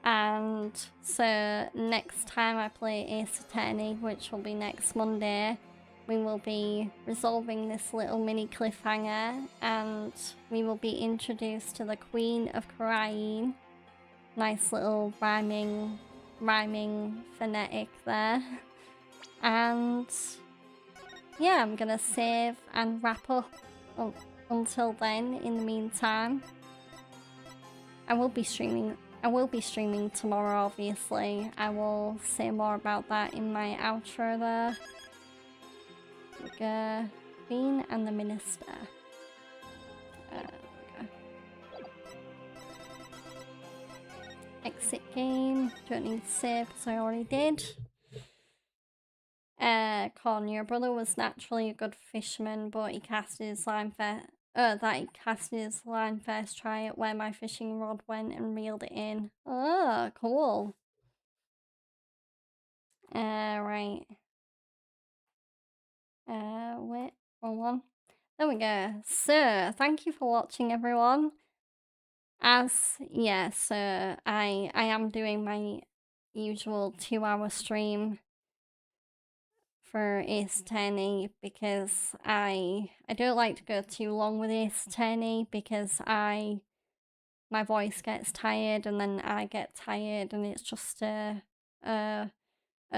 And so next time I play Ace Attorney, which will be next Monday, we will be resolving this little mini cliffhanger and we will be introduced to the Queen of Karain. Nice little rhyming phonetic there. And yeah, I'm gonna save and wrap up until then. In the meantime, I will be streaming tomorrow, obviously. I will say more about that in my outro there. Queen and the Minister. Exit game. Don't need to save because I already did. Con, your brother was naturally a good fisherman, but he casted his line first try at where my fishing rod went and reeled it in. Oh, cool. Right. Wait, wrong one. There we go. So, thank you for watching, everyone. So I am doing my usual 2-hour stream for Ace Attorney because I don't like to go too long with Ace Attorney because my voice gets tired and then I get tired and it's just a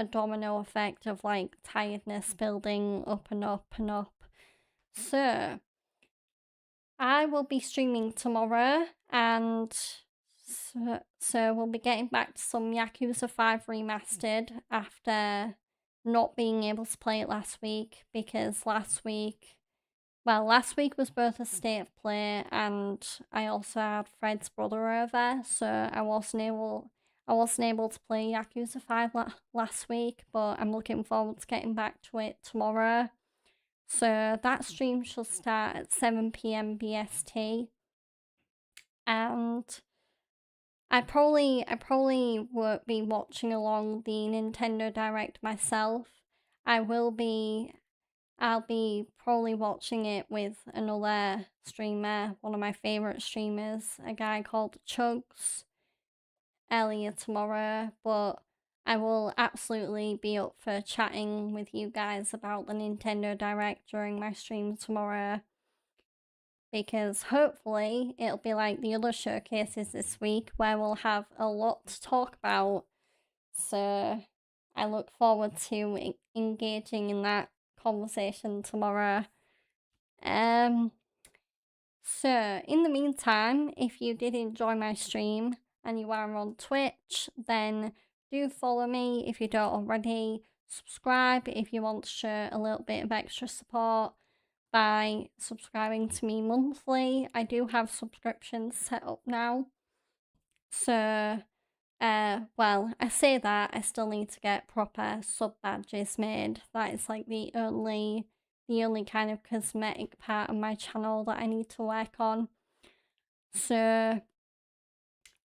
domino effect of like tiredness building up and up and up. So I will be streaming tomorrow and so we'll be getting back to some Yakuza 5 Remastered after not being able to play it last week because last week was both a state of play and I also had Fred's brother over, so I wasn't able to play Yakuza 5 last week, but I'm looking forward to getting back to it tomorrow. So that stream shall start at 7 PM BST, and I probably won't be watching along the Nintendo Direct myself. I'll be probably watching it with another streamer, one of my favourite streamers, a guy called Chugs, earlier tomorrow, but I will absolutely be up for chatting with you guys about the Nintendo Direct during my stream tomorrow, because hopefully it'll be like the other showcases this week where we'll have a lot to talk about. So I look forward to engaging in that conversation tomorrow. So in the meantime, if you did enjoy my stream and you are on Twitch, then do follow me if you don't already. Subscribe if you want to show a little bit of extra support by subscribing to me monthly. I do have subscriptions set up now. So, well, I say that, I still need to get proper sub badges made. That is like the only kind of cosmetic part of my channel that I need to work on. So,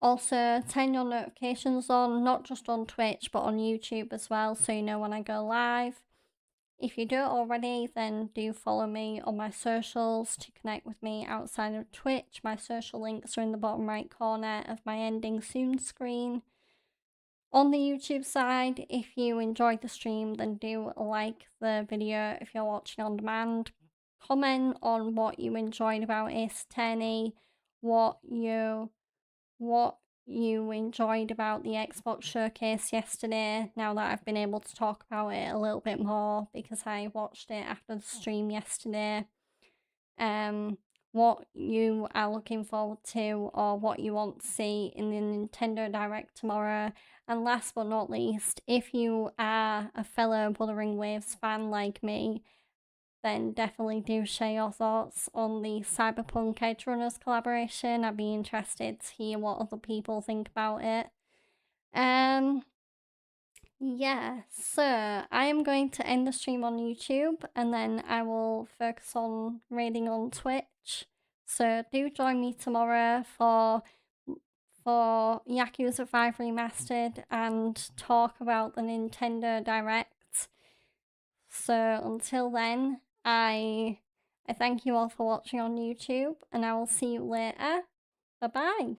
also turn your notifications on, not just on Twitch, but on YouTube as well, so you know when I go live. If you do it already, then do follow me on my socials to connect with me outside of Twitch. My social links are in the bottom right corner of my ending soon screen. On the YouTube side, if you enjoyed the stream, then do like the video if you're watching on demand. Comment on what you enjoyed about Ace Attorney, what you enjoyed about the Xbox showcase yesterday, now that I've been able to talk about it a little bit more because I watched it after the stream yesterday. What you are looking forward to or what you want to see in the Nintendo Direct tomorrow. And last but not least, if you are a fellow Wuthering Waves fan like me, then definitely do share your thoughts on the Cyberpunk Edgerunners collaboration. I'd be interested to hear what other people think about it. Yeah, so I am going to end the stream on YouTube and then I will focus on raiding on Twitch. So do join me tomorrow for Yakuza 5 Remastered and talk about the Nintendo Direct. So until then, I thank you all for watching on YouTube and I will see you later. Bye bye.